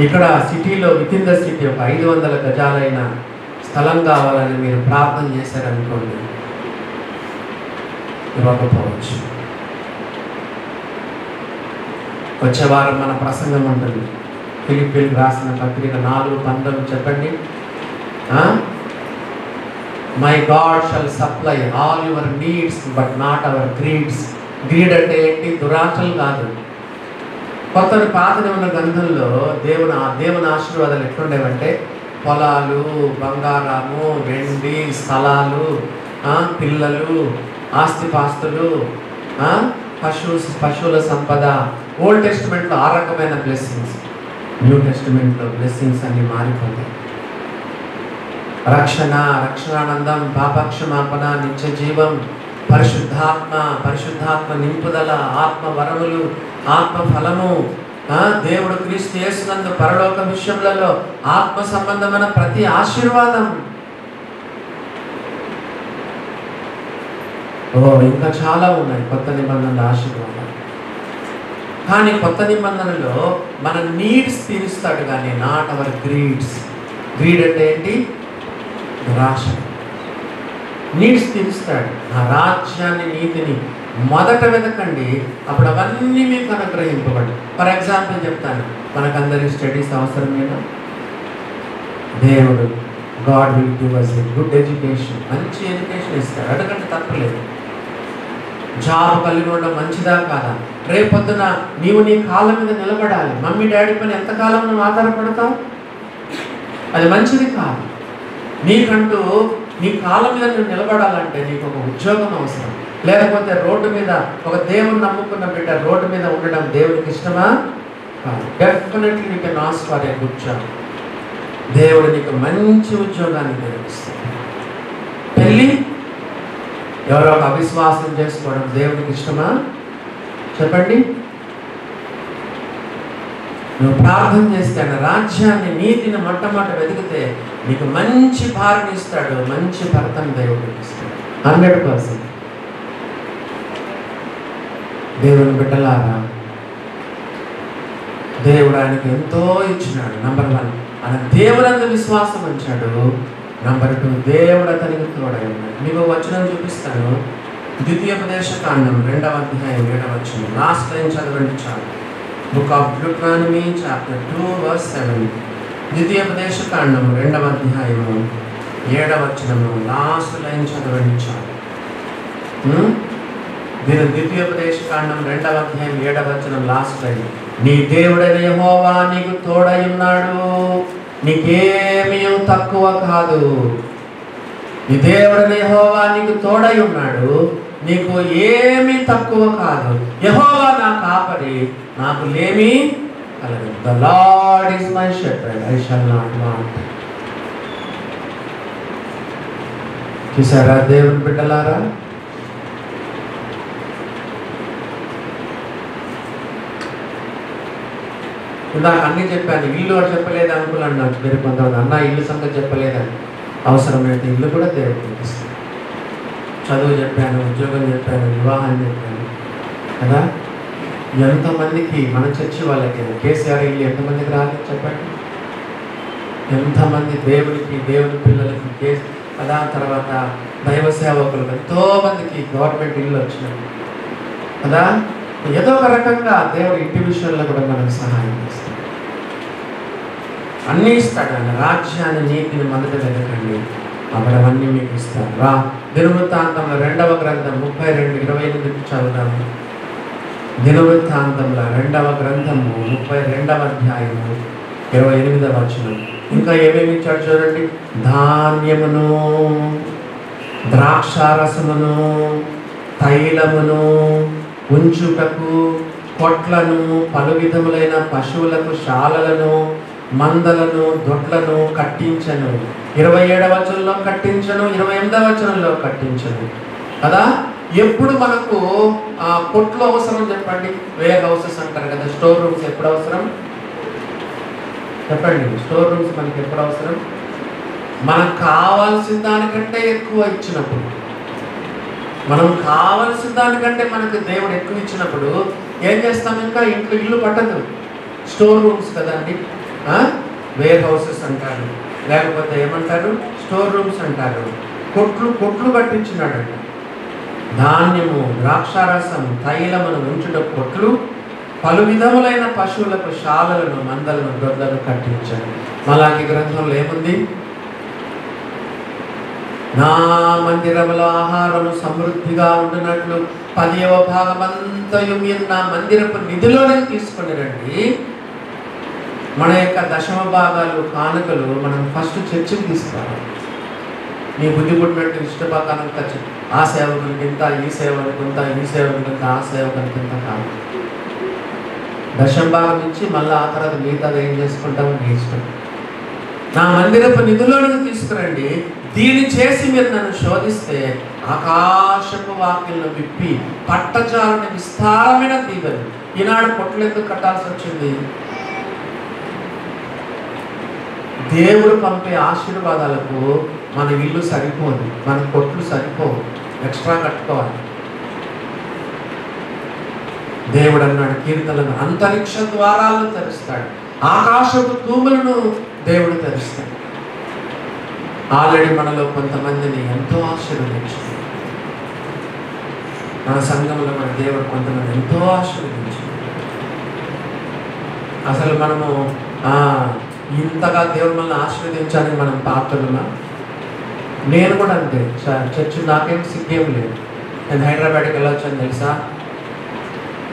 ఇక్కడ సిటీలో వితిన్ ద సిటీ ఒక 500 గజాలైన స్థలం కావాలని మీరు ప్రార్థన చేశారనుకోండి, ఇవ్వకపోవచ్చు. వచ్చే వారం మన ప్రసంగం ఉంటుంది. ఫిలిప్పీలకు రాసిన పత్రిక 4:19 చెప్పండి. My God shall supply all your needs but not our greeds. Greed అంటే ఏంటి? దురాశలు కాదు. కొత్త పాత నిబంధన గ్రంథంలో దేవుని ఆశీర్వాదాలు ఎట్లుండేవంటే పొలాలు, బంగారము, వెండి, స్థలాలు, పిల్లలు, ఆస్తిపాస్తులు, పశువుల సంపద. ఓల్డ్ టెస్టిమెంట్లో 6 రకమైన బ్లెస్సింగ్స్, న్యూ టెస్టిమెంట్లో బ్లెస్సింగ్స్ అన్ని మారిపోతాయి. రక్షణానందం, పాపక్షమాపణ, నిత్య జీవం, పరిశుద్ధాత్మ నింపుదల, ఆత్మ వరములు, ఆత్మ ఫలము, దేవుడు క్రీస్తు యేసునందు పరలోక విషయములలో ఆత్మ సంబంధమైన ప్రతి ఆశీర్వాదం. ఇంకా చాలా ఉన్నాయి కొత్త నిబంధనల ఆశీర్వాదాలు. కానీ కొత్త నిబంధనలో మన నీడ్స్ తీరుస్తాడు కానీ నాట్ అవర్ గ్రీడ్స్. గ్రీడ్ అంటే ఏంటి? దురాశ. నీడ్స్ తీరుస్తాడు. నా రాజ్యాన్ని నీతిని మొదట వెతకండి, అప్పుడు అవన్నీ మీకు అనుగ్రహింపబడి. ఫర్ ఎగ్జాంపుల్ చెప్తాను, మనకందరి స్టడీస్ అవసరమేనా? దేవుడు God will give us a good education, మంచి ఎడ్యుకేషన్ ఇస్తాడు, అడగంటే తప్పలేదు. జాబ్ కలిగి ఉండడం మంచిదా కాదా? రేపొద్దున నీవు నీ కాళ్ళ మీద నిలబడాలి. మమ్మీ డాడీ పైన ఎంతకాలం నువ్వు ఆధారపడతావు? అది మంచిది కాదు. నీకంటూ నీ కాళ్ళ మీద నువ్వు నిలబడాలంటే నీకు ఒక ఉద్యోగం అవసరం. లేకపోతే రోడ్డు మీద ఒక దేవుని నమ్ముకున్న బిడ్డ రోడ్డు మీద ఉండడం దేవునికి ఇష్టమా? కాదు. Definitely you can ask for a good job. దేవుడు నీకు మంచి ఉద్యోగాన్ని నిర్మిస్తాడు. పెళ్ళి ఎవరో ఒక అవిశ్వాసం చేసుకోవడం దేవునికి ఇష్టమా? చెప్పండి. నువ్వు ప్రార్థన చేస్తే రాజ్యాన్ని నీతిని మొట్టమొదట వెతికితే నీకు మంచి భార్యని ఇస్తాడు, మంచి భర్తను దేవుడికి ఇస్తాడు. 100%. దేవుని బిడ్డలారా, దేవుడు ఆయనకు ఎంతో ఇచ్చినాడు. నంబర్ 1, ఆయన దేవుడందు విశ్వాసం ఉంచాడు. నంబర్ 2, దేవుడు అతనికి తోడై ఉన్నాడు. మీకు వచనం చూపిస్తాను. ద్వితీయోపదేశకాండం 2వ అధ్యాయం 7వ వచనం. లాస్ట్ లైన్ చదవండి చాలు. Book of Deuteronomy chapter 2 verse 7. ద్వితీయోపదేశకాండం 2వ అధ్యాయము 7వ వచనము లాస్ట్ లైన్ చదవండి చాలు. మీరు ద్వితీయోపదేశకాండం 2వ అధ్యాయం 7వ వచనం లాస్ట్ లైన్. నీ దేవుడైన యెహోవా నీకు తోడై ఉన్నాడు, నీకేమీ తక్కువ కాదు. నీ దేవుడైన యెహోవా నీకు తోడై ఉన్నాడు, నీకు ఏమీ తక్కువ కాదు. యెహోవా నా కాపరి, నాకు లేమి కలగదు. The lord is my shepherd, I shall not want. చూసారా దేవుని బిడ్డలారా? ఇందాక అన్నీ చెప్పాను, ఇల్లు అని చెప్పలేదు అనుకున్నాను అన్నారు మీరు కొంతమంది. అన్న ఇల్లు సంగతి చెప్పలేదని. అవసరమైతే ఇల్లు కూడా దేవుడికి ఇస్తాను. చదువు చెప్పాను, ఉద్యోగం చెప్పాను, వివాహం చెప్పాను కదా. ఎంతమందికి మన చర్చి వాళ్ళకి కేసీఆర్ ఇల్లు ఎంతమందికి రాలేదు చెప్పండి? ఎంతమంది దేవుడికి, దేవుని పిల్లలకి కదా, తర్వాత దైవ సేవకులకు ఎంతోమందికి గవర్నమెంట్ ఇల్లు వచ్చినాయి కదా. ఏదో ఒక రకంగా దేవుడు ఇంటి విషయంలో కూడా మనకు సహాయం చేస్తాడు. అన్నీ ఇస్తాడు. ఆయన రాజ్యాన్ని, నీతిని మొదట వెతకండి, అప్పుడు అవన్నీ మీకు ఇస్తాడు. రా దినవృత్తాంతంలో 2వ గ్రంథం 32:28 చదువుదాము. దినవృత్తాంతంలో 2వ గ్రంథము 32వ అధ్యాయము 28వ వచనం. ఇంకా ఏమేమి ఇచ్చాడు చూడండి. ధాన్యమును, ద్రాక్షారసమును, తైలమును ఉంచుటకు, కొట్లను, పలు విధములైన పశువులకు శాలలను, మందలను, దొడ్లను కట్టించను. 27వ వచనంలో కట్టించను, 28వ వచనంలో కట్టించను కదా. ఎప్పుడు మనకు కొట్లు అవసరం చెప్పండి? వేర్ హౌసెస్ అంటారు కదా, స్టోర్ రూమ్స్ ఎప్పుడు అవసరం చెప్పండి? స్టోర్ రూమ్స్ మనకి ఎప్పుడు అవసరం? మనకు కావాల్సిన దానికంటే ఎక్కువ ఇచ్చినప్పుడు, మనం కావలసిన దానికంటే మనకు దేవుడు ఎక్కువ ఇచ్చినప్పుడు ఏం చేస్తాం? ఇంకా ఇంట్లో ఇల్లు పట్టదు, స్టోర్ రూమ్స్ కదండి. వేర్ హౌసెస్ అంటారు, లేకపోతే ఏమంటారు? స్టోర్ రూమ్స్ అంటారు. కొట్లు కట్టించినాడంట. ధాన్యము, ద్రాక్షారసం, తైలమును ఉంచుట కొట్లు, పలు విధములైన పశువులకు శాలలను, మందలను, దొడ్లను కట్టించాడు. మలాకి గ్రంథంలో ఏముంది? నా మందిరములో ఆహారము సమృద్ధిగా ఉండినట్లు 10వ భాగమంతయు మీరు నా మందిరపు నిధిలోనే తీసుకొని రండి. మన యొక్క 10వ భాగాలు, కానుకలు మనం ఫస్ట్ చర్చికి తీసుకోవాలి. నీ బుద్ధి పుట్టినట్టు ఇష్టపకాలంతా ఆ సేవకునికి ఇంత, ఈ సేవకునికి ఇంత, ఈ సేవకునికి ఇంత, ఆ సేవకునికి ఇంత కాదు. 10వ భాగం నుంచి మళ్ళీ ఆ తర్వాత మిగతాది ఏం చేసుకుంటామో నీ ఇష్టం. నా మందిరపు నిధులను తీసుకురండి. దీన్ని చేసి మీరు నన్ను శోధిస్తే ఆకాశపు వాకిలను విప్పి పట్టజాలని విస్తారమైన దీవెలు. ఈనాడు పొట్లు ఎందుకు కట్టాల్సి వచ్చింది? దేవుడు పంపే ఆశీర్వాదాలకు మన ఇల్లు సరిపోదు, మన కొట్లు సరిపోవు, ఎక్స్ట్రా కట్టుకోవాలి. దేవుడు అన్నాడు కీర్తనలను, అంతరిక్ష ద్వారాలను తెరుస్తాడు, ఆకాశపు తూములను దేవుడు తెరుస్తాడు. ఆల్రెడీ మనలో కొంతమందిని ఎంతో ఆశీర్వదించాడు. మన సంఘంలో మన దేవుడు కొంతమంది ఎంతో ఆశీర్వదించాడు. అసలు మనము ఇంతగా దేవుడు మనల్ని ఆశీర్వదించాలని మనం పాత్రలున్నా? నేను కూడా అంతే. చర్చ్ నాకేం సిగ్గేం లేదు. నేను హైదరాబాద్కి వెళ్ళొచ్చాను తెలుసా.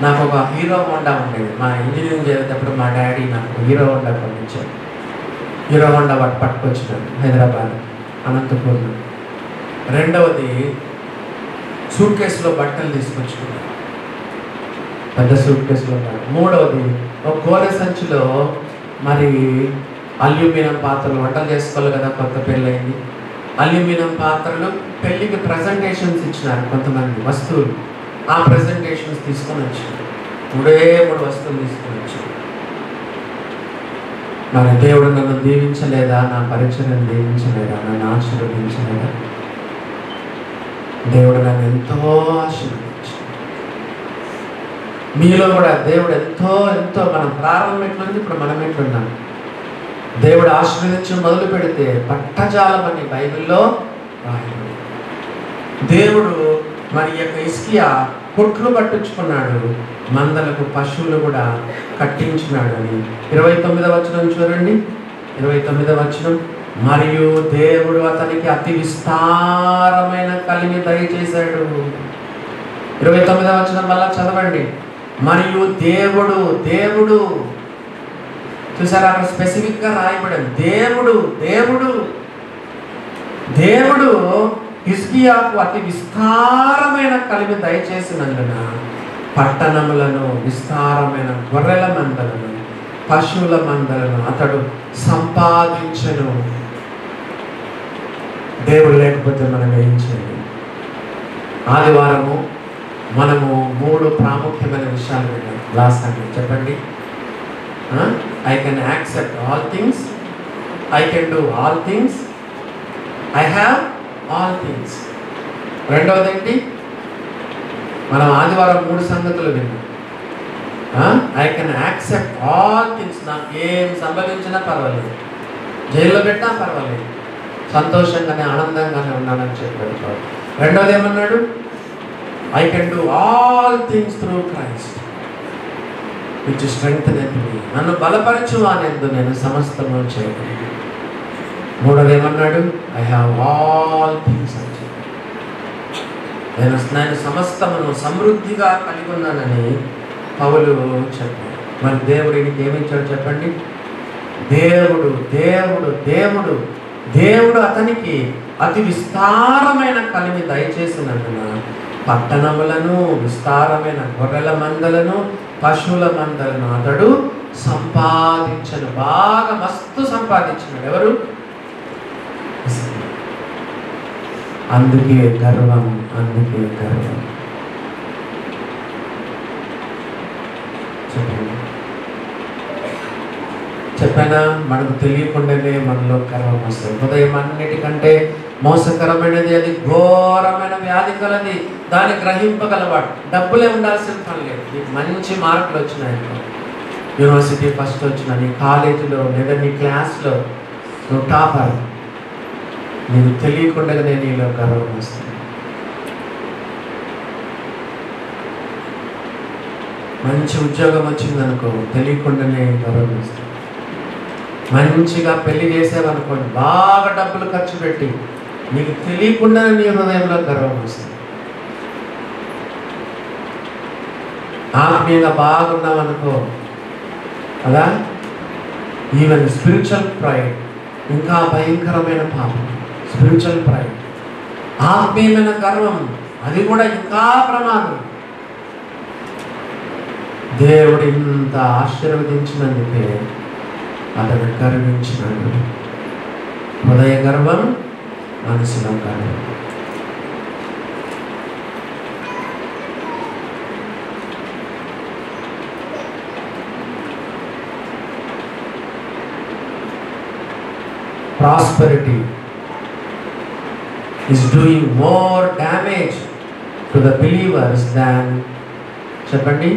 నాకు ఒక హీరో హోండా ఉండేది. మా ఇంజనీరింగ్ చేసేటప్పుడు మా డాడీ నాకు హీరో హోండా పంపించాడు. హీరో హోండా వాటి పట్టుకొచ్చినాడు హైదరాబాద్, అనంతపూర్లో. రెండవది సూట్ కేసులో బట్టలు తీసుకొచ్చుకున్నాను, పెద్ద సూట్ కేసులో బట్టలు. మూడవది ఒక గోనె సంచిలో మరి అల్యూమినియం పాత్రలు, వంటలు చేసుకోవాలి కదా, కొత్త పెళ్ళయింది. అల్యూమినియం పాత్రలు పెళ్ళికి ప్రజెంటేషన్స్ ఇచ్చినారు కొంతమంది వస్తువులు. ఆ ప్రజెంటేషన్స్ తీసుకొని వచ్చాను. 3 వస్తువులు తీసుకొని వచ్చాను. మరి దేవుడు నన్ను దీవించలేదా? నా పరిచయం దీవించలేదా? నన్ను ఆశీర్వదించలేదా? దేవుడు నన్ను ఎంతో ఆశీర్వదించాడు. మీలో కూడా దేవుడు ఎంతో ఎంతో, మనం ప్రారంభం ఎట్లుంది, ఇప్పుడు మనం ఎట్లున్నాం. దేవుడు ఆశీర్వదించి మొదలు పెడితే పట్టజాలం అని బైబిల్లో రాయబడింది. దేవుడు మరి యొక్క హిజ్కియా కొట్లు కట్టించుకున్నాడు, మందలకు పశువులు కూడా కట్టించున్నాడు అని 29వ వచనం చూడండి. 29వ వచనం, మరియు దేవుడు అతనికి అతి విస్తారమైన కలిమి దయచేశాడు. 29వ వచనం వల్ల చదవండి. మరియు దేవుడు చూసారా, అక్కడ స్పెసిఫిక్గా రాయబడింది. దేవుడు దేవుడు హిజ్కియాకు అతి విస్తారమైన కలిమి దయచేసినందున పట్టణములను, విస్తారమైన గొర్రెల మందలను, పశువుల మందలను అతడు సంపాదించెను. దేవుడు లేకపోతే మనం ఏం చేయాలి? ఆదివారము మనము 3 ప్రాముఖ్యమైన విషయాలు విన్నాం. లాస్ట్ టైం చెప్పండి. I can accept all things, I can do all things, I have all things. రెండవది ఏంటి? మనం ఆదివారం 3 సంగతులు విన్నాం. I can accept all things. నాకు ఏం సంభవించినా పర్వాలేదు, జైల్లో పెట్టినా పర్వాలేదు, సంతోషంగానే ఆనందంగానే ఉన్నానని చెప్పాడు. రెండవది ఏమన్నాడు? I can do all things through Christ which strengtheneth me. నన్ను బలపరచు అనేందు నేను సమస్తము చేయగలను. మూడవది ఏమన్నాడు? ఐ హ్యావ్ ఆల్ థింగ్స్ అని చెప్పాడు. నేను సమస్తమును సమృద్ధిగా కలిగి ఉన్నానని పౌలు చెప్పాడు. మరి దేవుడు ఇంక ఏమిచ్చాడు చెప్పండి? దేవుడు దేవుడు దేవుడు దేవుడు అతనికి అతి విస్తారమైన కలిమి దయచేసినందున పట్టణములను, విస్తారమైన గొర్రెల మందలను, పశువుల మందలను అతడు సంపాదించను. బాగా మస్తు సంపాదించినాడు. ఎవరు? అందుకే గర్వం, అందుకే గర్వం. చెప్పానా? మనకు తెలియకుండానే మనలో గర్వం వస్తుంది. హృదయం అన్నిటికంటే మోసకరమైనది, అది ఘోరమైన వ్యాధి కలది. దాన్ని గ్రహింపగలవాడు. డబ్బులే ఉండాల్సిన పని లేదు. నీకు మంచి మార్కులు వచ్చినాయి, యూనివర్సిటీ ఫస్ట్ వచ్చిన, నీ కాలేజీలో లేదా నీ క్లాస్లో నువ్వు టాపర్, నీకు తెలియకుండానే నీలో గర్వం వస్తుంది. మంచి ఉద్యోగం వచ్చిందనుకో, తెలియకుండానే గర్వం వస్తుంది. మంచిగా పెళ్లి చేసావనుకోండి, బాగా డబ్బులు ఖర్చు పెట్టి, నీకు తెలియకుండానే నీ హృదయంలో గర్వం వస్తుంది. ఆత్మీయంగా బాగున్నామనుకో కదా, ఈవెన్ స్పిరిచువల్ ప్రైడ్ ఇంకా భయంకరమైన పాపం. స్పిరిచువల్ ప్రైడ్, ఆత్మీయమైన గర్వం, అది కూడా ఇంకా ప్రమాదం. దేవుడు ఇంత ఆశీర్వదించినందుకే అతను గర్వించినాడు. హృదయ గర్వం, మనసులో గర్వం. Prosperity is doing more damage to the believers than, చెప్పండి,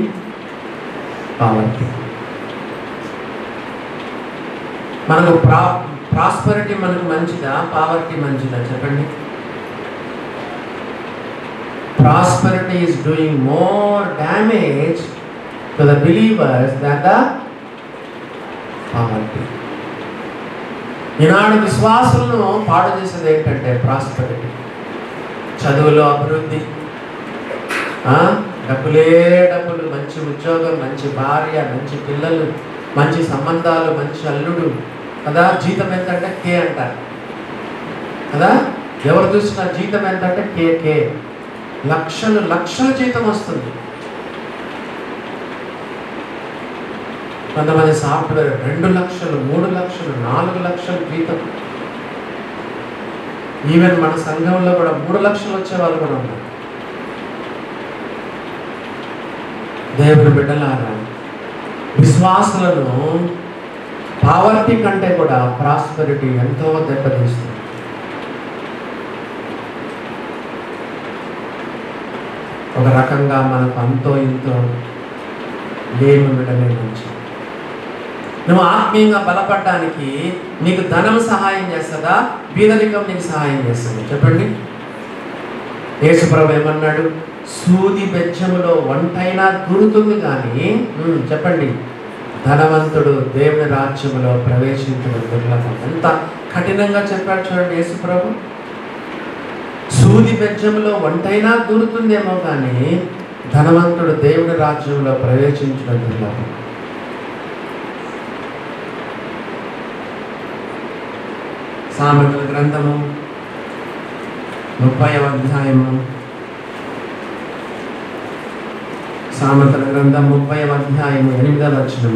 poverty. మనకు ప్రాస్పరిటీ మనకు మంచిదా, పావర్టీ మంచిదా? చెప్పండి. Prosperity is doing more damage to the believers than the poverty. ఈనాడు విశ్వాసులను పాడు చేసేది ఏంటంటే ప్రాస్పరిటీ. చదువులో అభివృద్ధి, డబ్బులే డబ్బులు, మంచి ఉద్యోగం, మంచి భార్య, మంచి పిల్లలు, మంచి సంబంధాలు, మంచి అల్లుడు కదా. జీతం ఎంత అంటే కే అంటారు కదా. ఎవరు చూసినా జీతం ఎంత అంటే కే. లక్షలు లక్షల జీతం వస్తుంది. కొంతమంది సాఫ్ట్వేర్ 2 లక్షలు, 3 లక్షలు, 4 లక్షలు జీతం. ఈవెన్ మన సంఘంలో కూడా 3 లక్షలు వచ్చే వాళ్ళు కూడా ఉన్నారు. దేవుని బిడ్డలారా, విశ్వాసులను పావర్టీ కంటే కూడా ప్రాస్పెరిటీ ఎంతో దెబ్బతీస్తుంది. ఒక రకంగా మనకు అంతో ఇంతో లేమి ఉండడమే మంచి. నువ్వు ఆత్మీయంగా బలపడడానికి నీకు ధనం సహాయం చేస్తుందా, బీదరికం నీకు సహాయం చేస్తుంది? చెప్పండి. యేసుప్రభు ఏమన్నాడు? సూది బెజ్జములో వంటైనా దూరుతుంది కానీ, చెప్పండి, ధనవంతుడు దేవుని రాజ్యములో ప్రవేశించడం దుర్లభం. ఎంత కఠినంగా చెప్పాడు చూడండి యేసుప్రభు. సూది బెజ్జములో వంటైనా దూరుతుందేమో కానీ ధనవంతుడు దేవుని రాజ్యంలో ప్రవేశించడం దుర్లభం. సామెతల గ్రంథము 30వ అధ్యాయము సామెతల గ్రంథం 30వ అధ్యాయము 8వ వచనం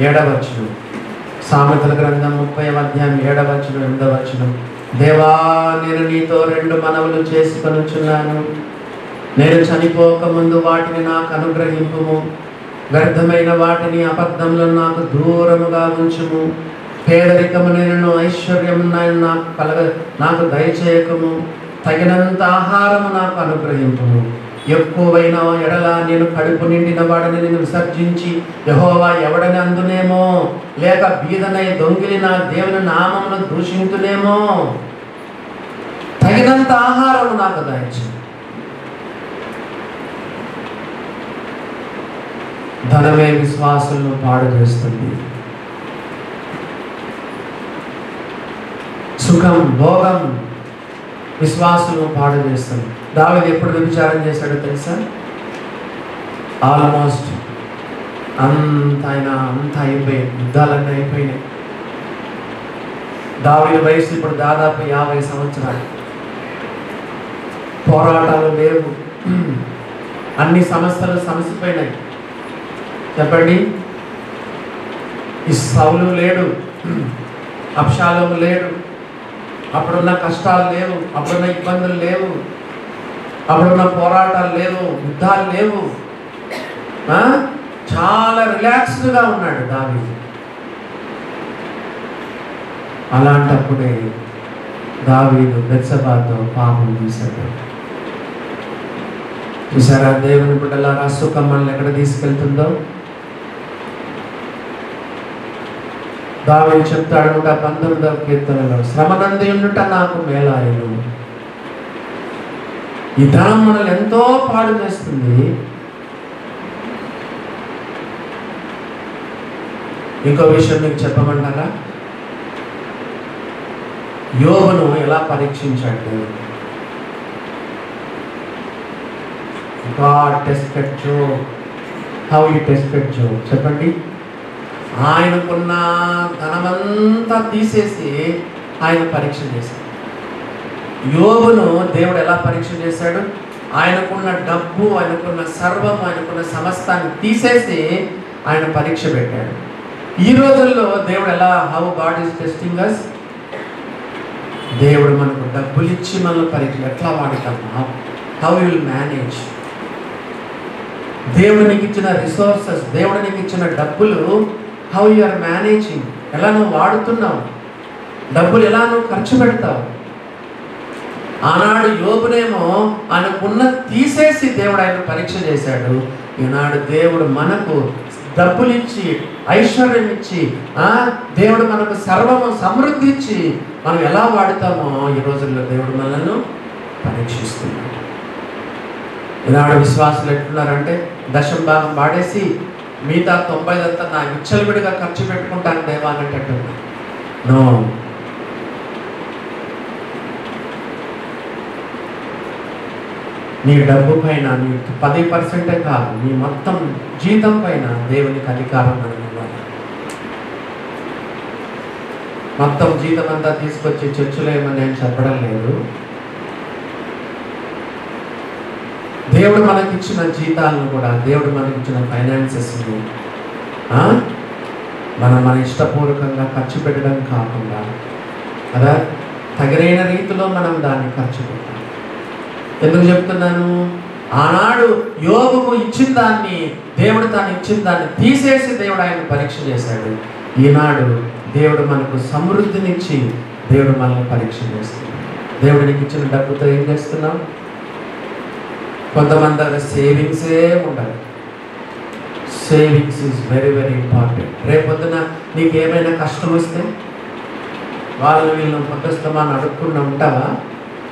7వ వచనం. సామెతల గ్రంథం 30వ అధ్యాయం 7వ వచనం 8వ వచనం. దేవా, నేను నీతో 2 మనవులు చేసుకొనుచున్నాను. నేను చనిపోక ముందు వాటిని నాకు అనుగ్రహింపుము. వ్యర్థమైన వాటిని అబద్ధంలో నాకు దూరముగా ఉంచుము. పేదరికము నేను ఐశ్వర్యము నాకు దయచేయకము. తగినంత ఆహారము నాకు అనుగ్రహింపుము. ఎక్కువైన ఎడల నేను కడుపు నిండిన వాడిని నేను విసర్జించి యెహోవా ఎవడని అందునేమో, లేక బీదనై దొంగిలి నా దేవుని నామమును దూషించునేమో. తగినంత ఆహారము నాకు దయచేయి. ధనమే విశ్వాసులను పాడు చేస్తుంది. సుఖం, భోగం విశ్వాసులను పాడు చేస్తుంది. దావీదు ఎప్పుడు వ్యభిచారం చేశాడో తెలుసా? ఆల్మోస్ట్ అంత అయిపోయాయి, యుద్ధాలన్నీ అయిపోయినాయి. దావీదు వయసు ఇప్పుడు దాదాపు 50 సంవత్సరాలు. పోరాటాలు లేవు, అన్ని సమస్యలు సమసిపోయినాయి. చెప్పండి, ఈ సౌలు లేడు, అబ్షాలోము లేడు, అప్పుడున్న కష్టాలు లేవు, అప్పుడున్న ఇబ్బందులు లేవు, అప్పుడున్న పోరాటాలు లేవు, యుద్ధాలు లేవు. చాలా రిలాక్స్డ్గా ఉన్నాడు దావీదు. అలాంటప్పుడే దావీదు బెత్షెబాతో పాపం చేశాడు. చూసారా దేవుని బిడ్డలారా, సుఖం మనల్ని ఎక్కడ తీసుకెళ్తుందో. దావీదు చెప్తాడు 19వ కీర్తనలో, శ్రమనంది ఉండుట నాకు మేలాయను. ఈ ధనం మనల్ని ఎంతో పాడు చేస్తుంది. ఇంకో విషయం మీకు చెప్పమంటారా? యోబును ఎలా పరీక్షించాడు దేవుడు? God tested Job. How he tested Job? చెప్పండి. ఆయనకున్న ధనమంతా తీసేసి ఆయన పరీక్ష చేశాడు. యోబును దేవుడు ఎలా పరీక్ష చేశాడు? ఆయనకున్న డబ్బు, ఆయనకున్న సర్వం, ఆయనకున్న సమస్తాన్ని తీసేసి ఆయన పరీక్ష పెట్టాడు. ఈ రోజుల్లో దేవుడు ఎలా, హౌ గాడ్ ఈస్ టెస్టింగ్ అస్? దేవుడు మనకు డబ్బులు ఇచ్చి మనల్ని పరీక్ష ఎట్లా వాడతాము? How you will manage? దేవుడు నీకు ఇచ్చిన రిసోర్సెస్, దేవుడు నీకు ఇచ్చిన డబ్బులు, హౌ యు ఆర్ మేనేజింగ్? ఎలా నువ్వు వాడుతున్నావు? డబ్బులు ఎలా నువ్వు ఖర్చు పెడతావు? ఆనాడు యోబునేమో ఆయనకున్న తీసేసి దేవుడు ఆయన పరీక్ష చేశాడు. ఈనాడు దేవుడు మనకు డబ్బులు ఇచ్చి, ఐశ్వర్యం ఇచ్చి, దేవుడు మనకు సర్వము సమృద్ధి ఇచ్చి మనం ఎలా వాడుతామో ఈ రోజుల్లో దేవుడు మనల్ని పరీక్షిస్తున్నాడు. ఈనాడు విశ్వాసులు ఎట్లున్నారంటే, 10వ భాగం వాడేసి మిగతా 90 నా విచ్చలవిడిగా ఖర్చు పెట్టుకుంటాను దేవా అనేటట్టు. నో, నీ డబ్బు పైన నీ 10% కాదు, నీ మొత్తం జీతం పైన దేవునికి అధికారం మనం ఇవ్వాలి. మొత్తం జీతం అంతా తీసుకొచ్చి చర్చిలో ఏమని నేను చెప్పడం లేదు. దేవుడు మనకిచ్చిన జీతాలను కూడా, దేవుడు మనకిచ్చిన ఫైనాన్సెస్ని మన ఇష్టపూర్వకంగా ఖర్చు పెట్టడం కాకుండా కదా, తగిన రీతిలో మనం దాన్ని ఖర్చు పెట్టాలి. ఎందుకు చెప్తున్నాను? ఆనాడు యోబుకు ఇచ్చిన దాన్ని, దేవుడు తాను ఇచ్చిన దాన్ని తీసేసి దేవుడు ఆయన పరీక్ష చేశాడు. ఈనాడు దేవుడు మనకు సమృద్ధినిచ్చి దేవుడు మనల్ని పరీక్ష చేస్తున్నాడు. దేవుడు నీకు ఇచ్చిన డబ్బుతో ఏం చేస్తున్నావు? కొంతమంది దగ్గర సేవింగ్సే ఉండాలి. Savings is very very important. రేపొద్దున నీకు ఏమైనా కష్టం వస్తే వాళ్ళని వీళ్ళని పొద్దుస్తామని అడుక్కుండా ఉంటావా?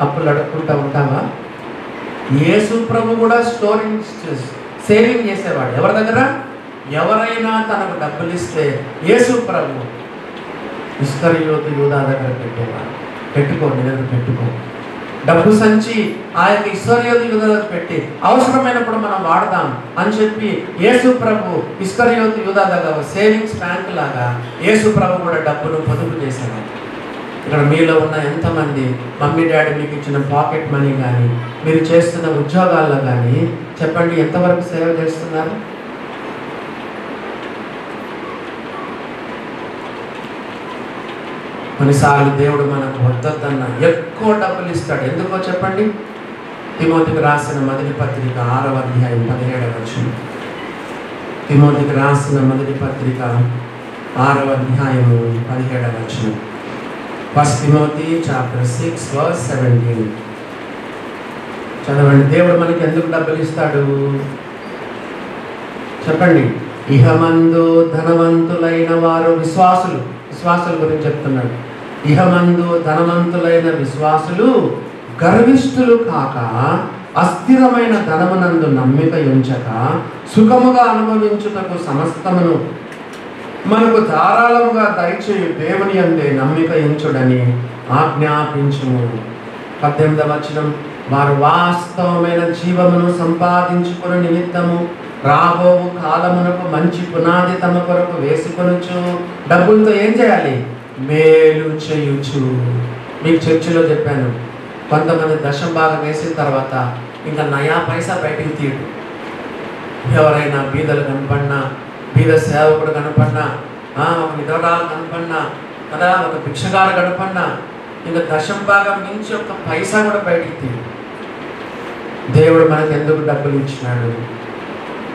అప్పులు అడుక్కుంటూ ఉంటావా? యేసు ప్రభు కూడా సేవింగ్ చేసేవాడు. ఎవరి దగ్గర? ఎవరైనా తనకు డబ్బులు ఇస్తే యేసు ప్రభు ఇస్కరియోతు యూదా దగ్గర పెట్టేవాడు. పెట్టుకో, నీ దగ్గర పెట్టుకో. డబ్బు సంచి ఆ యొక్క ఇస్కరియోతు యూదా దగ్గర పెట్టి అవసరమైనప్పుడు మనం వాడదాం అని చెప్పి యేసు ప్రభు ఇస్కరియోతు యూదా దగ్గర సేవింగ్స్ బ్యాంక్ లాగా యేసు ప్రభు కూడా డబ్బును పొదుపు చేసేవాడు. ఇక్కడ మీలో ఉన్న ఎంతమంది మమ్మీ డాడీ మీకు ఇచ్చిన పాకెట్ మనీ కానీ మీరు చేస్తున్న ఉద్యోగాల్లో కానీ చెప్పండి, ఎంతవరకు సేవ చేస్తున్నారు? కొన్నిసార్లు దేవుడు మనకు వద్దన్న ఎక్కువ డబ్బులు ఇస్తాడు. ఎందుకో చెప్పండి. తిమోతికి రాసిన మొదటి పత్రిక 6వ అధ్యాయం 17వ వచనం. తిమోతికి రాసిన మొదటి పత్రిక 6వ అధ్యాయము 17వ వచనం. 1 Timothy chapter 6 verse 17. చదవండి. దేవుడు మనకి ఎందుకు డబ్బులు ఇస్తాడు చెప్పండి. ఇహమందు ధనవంతులైన వారు విశ్వాసుల గురించి చెప్తున్నాడు. ఇహమందు ధనవంతులైన విశ్వాసులు గర్విష్ఠులు కాక అస్థిరమైన ధనమునందు నమ్మిక ఉంచక సుఖముగా అనుభవించుటకు సమస్తమును మనకు ధారాళముగా దయచేయు దేవుని అందే నమ్మిక ఉంచుడని ఆజ్ఞాపించుము. 18వ వచనం. వారు వాస్తవమైన జీవమును సంపాదించుకుని నిమిత్తము రాబో కాలమునకు మంచి పునాది తమ కొరకు వేసుకొనుచు డబ్బులతో ఏం చేయాలి? మేలు చేయుచు. మీకు చర్చిలో చెప్పాను, కొంతమంది దశం భాగం వేసిన తర్వాత ఇంకా నయా పైసా బయటికి తీయడు. ఎవరైనా బీదలు కనపడినా, బీద సేవకుడు కనపడినా, ఒక విధవరాలు కనపడినా కదా, ఒక భిక్షగాడు కనపడినా ఇంకా దశం భాగం నుంచి ఒక పైసా కూడా బయటికి తీయడు. దేవుడు మనకు ఎందుకు డబ్బులు ఇచ్చినాడు?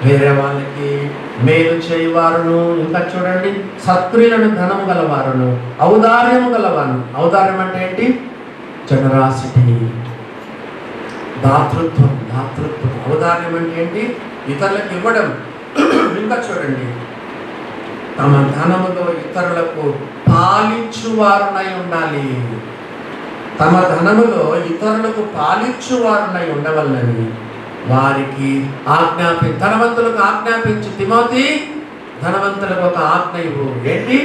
వేరే వాళ్ళకి మేలు చేయవారును, ఇంకా చూడండి, సత్క్రియలను ధనము గలవారును, ఔదార్యము గలవారును. ఔదార్యం అంటే ఏంటి? జనరాసిటీ, దాతృత్వం. ఔదార్యం అంటే ఏంటి? ఇతరులకు ఇవ్వడం. ఇంకా చూడండి, తమ ధనములో ఇతరులకు పాలించువారునై ఉండాలి. తమ ధనములో ఇతరులకు పాలించువారునై ఉండవలనని వారికి ధనవంతులకు ఆజ్ఞాపించి, తిమోతి ధనవంతులకు ఒక ఆజ్ఞ ఇవ్వు. ఏంటి?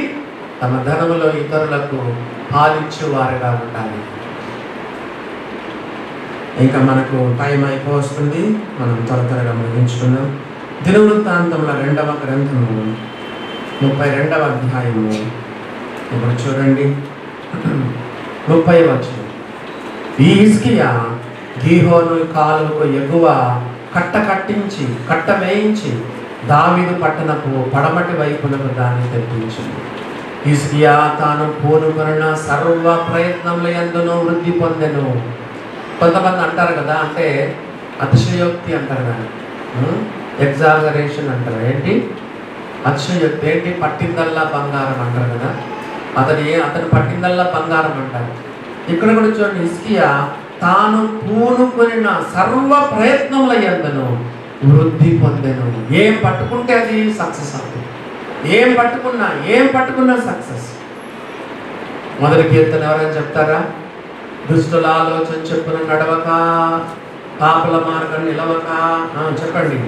తమ ధనములో ఇతరులకు పాలించువారుగా ఉండాలి. ఇంకా మనకు టైం అయిపోతుంది, మనం త్వరగా ముగించుకుందాం. దినవృత్తాంతముల 2వ గ్రంథము 32వ అధ్యాయము. ఇప్పుడు చూడండి 30వ వచనం. ఈ హిజ్కియా గీహోను కాలువకు ఎగువ కట్ట వేయించి దావీదు పట్టణపు పడమటి వైపునకు దాన్ని తెప్పించింది. హిజ్కియా తాను పూనుకొనిన సర్వ ప్రయత్నముల యందును వృద్ధి పొందెను. కొంతమంది అంటారు కదా, అంటే అతిశయోక్తి అంటారు కదా, ఎగ్జాగరేషన్ అంటారు. ఏంటి అతిశయోక్తి? ఏంటి? పట్టిందల్లా బంగారం అంటారు కదా, అతను పట్టిందల్లా బంగారం అంటారు. ఇక్కడ కూడా చూడండి, హిజ్కియా తాను పూనుకొనిన సర్వ ప్రయత్నముల యందును వృద్ధి పొందెను. ఏం పట్టుకుంటే అది సక్సెస్ అవుతుంది. ఏం పట్టుకున్నా సక్సెస్. మొదటి కీర్తన ఎవరైనా చెప్తారా? దుష్టుల ఆలోచన చెప్పున నడవక, పాపల మార్గం నిలవక. చెప్పండి.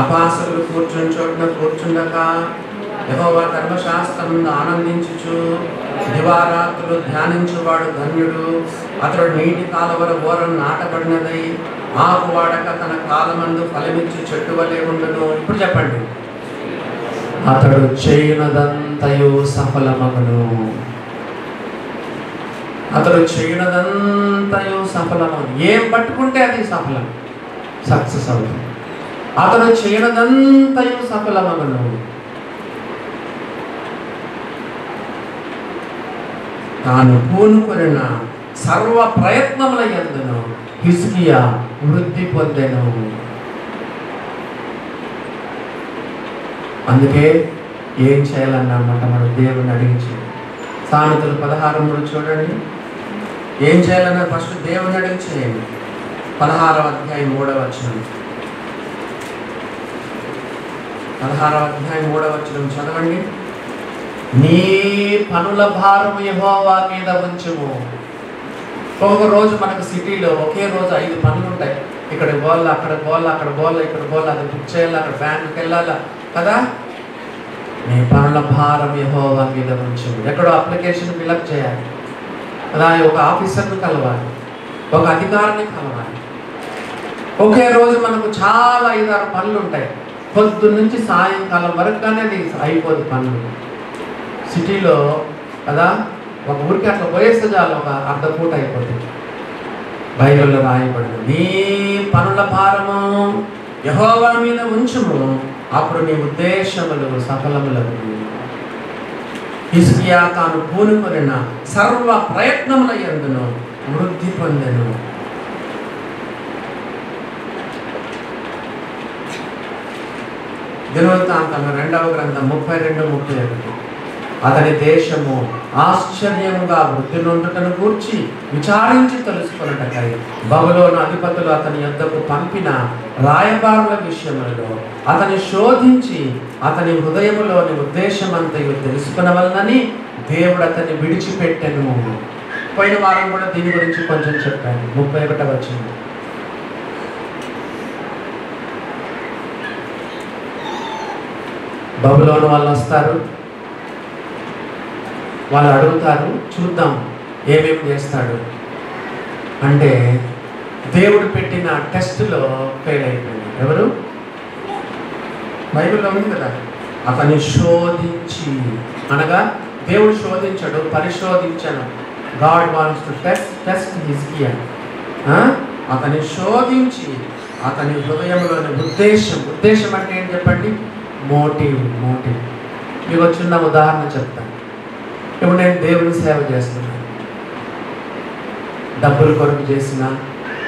అపాసకులు కూర్చుని చోటున కూర్చుండక, యెహోవా ధర్మశాస్త్రం ఆనందించుచు దివారాత్రులు ధ్యానించువాడు ధన్యుడు. అతడు నీటి కాలువల ఓరను నాటబడినదై ఆకు వాడక తన కాలమందు ఫలమిచ్చి చెట్టు వలె ఉండును. ఇప్పుడు చెప్పండి. అతడు చేయునదంతయు సఫలమగును. ఏం పట్టుకుంటే అది సఫలం, సక్సెస్ అవుతుంది. అతడు చేయనదంతయు సఫలమగును. తాను పూనుకొనిన సర్వ ప్రయత్నముల యందును హిజ్కియా వృద్ధి పొందెను. అందుకే ఏం చేయాలన్నమాట మనం దేవుని అడిగించి. సామెతలు 16 చూడండి. ఏం చేయాలన్నా ఫస్ట్ దేవుని అడిగి చేయండి. 16వ అధ్యాయం 3వ వచనం. 16వ అధ్యాయం 3వ వచనం చదవండి. నీ పనుల భారము యెహోవా మీద ఉంచుము. ఒక రోజు మనకు సిటీలో ఒకే రోజు 5 పనులు ఉంటాయి. ఇక్కడ పోవాలా, అక్కడ పోవాలా, అక్కడ పోవాలా, ఇక్కడ పోవాలా, అది బుక్ చేయాలా, అక్కడ బ్యాంకుకి వెళ్ళాలా కదా. నీ పనుల భారం యెహోవా మీద ఉంచుము. ఎక్కడో అప్లికేషన్ ఫిలప్ చేయాలి కదా, ఒక ఆఫీసర్ని కలవాలి, ఒక అధికారిని కలవాలి. ఒకే రోజు మనకు చాలా 5-6 పనులు ఉంటాయి. పొద్దున్న నుంచి సాయంకాలం వరకు కానీ అది అయిపోదు పనులు. సిటీలో కదా ఒక ఊరికి అట్లా పోయేస్తే చాలు, ఒక అర్ధ పూట అయిపోతుంది. బైబిల్లో రాయబడింది, నీ పనుల భారము యెహోవా మీద ఉంచుము, అప్పుడు నీ ఉద్దేశములు సఫలములకు. హిజ్కియా తాను పూనుకొనిన సర్వ ప్రయత్నముల యందును వృద్ధి పొందెను. దినవృత్తాంతము 2వ గ్రంథం 32-31. అతని దేశము ఆశ్చర్యముగా వృద్ధి నొందుటను గూర్చి విచారించి తెలుసుకొనుటకై బబులోను అధిపతులు అతని యొద్దకు పంపిన రాయబారుల విషయములలో అతని శోధించి అతని హృదయములోని ఉద్దేశమంతయు తెలుసుకొనవలనని దేవుడు అతన్ని విడిచిపెట్టెను. పోయిన వారం కూడా దీని గురించి కొంచెం చెప్పాను. 31వ వచనం. బబులోను వాళ్ళు వస్తారు, వాళ్ళు అడుగుతారు, చూద్దాం ఏమేమి చేస్తాడు అంటే దేవుడు పెట్టిన టెస్టులో ఫెయిల్ అయిపోయింది. ఎవరు? బైబిల్లో ఉంది కదా, అతన్ని శోధించి, అనగా దేవుడు శోధించడు, పరిశోధించను. గాడ్ వాంట్స్ టు టెస్ట్ హిజ్కియా. అతన్ని శోధించి అతని హృదయంలోని ఉద్దేశం అంటే ఏం చెప్పండి? మోటివ్. మీకు చిన్న ఉదాహరణ చెప్తాను. ఇప్పుడు నేను దేవుని సేవ చేస్తున్నాను, డబ్బుల కొరకు చేసిన,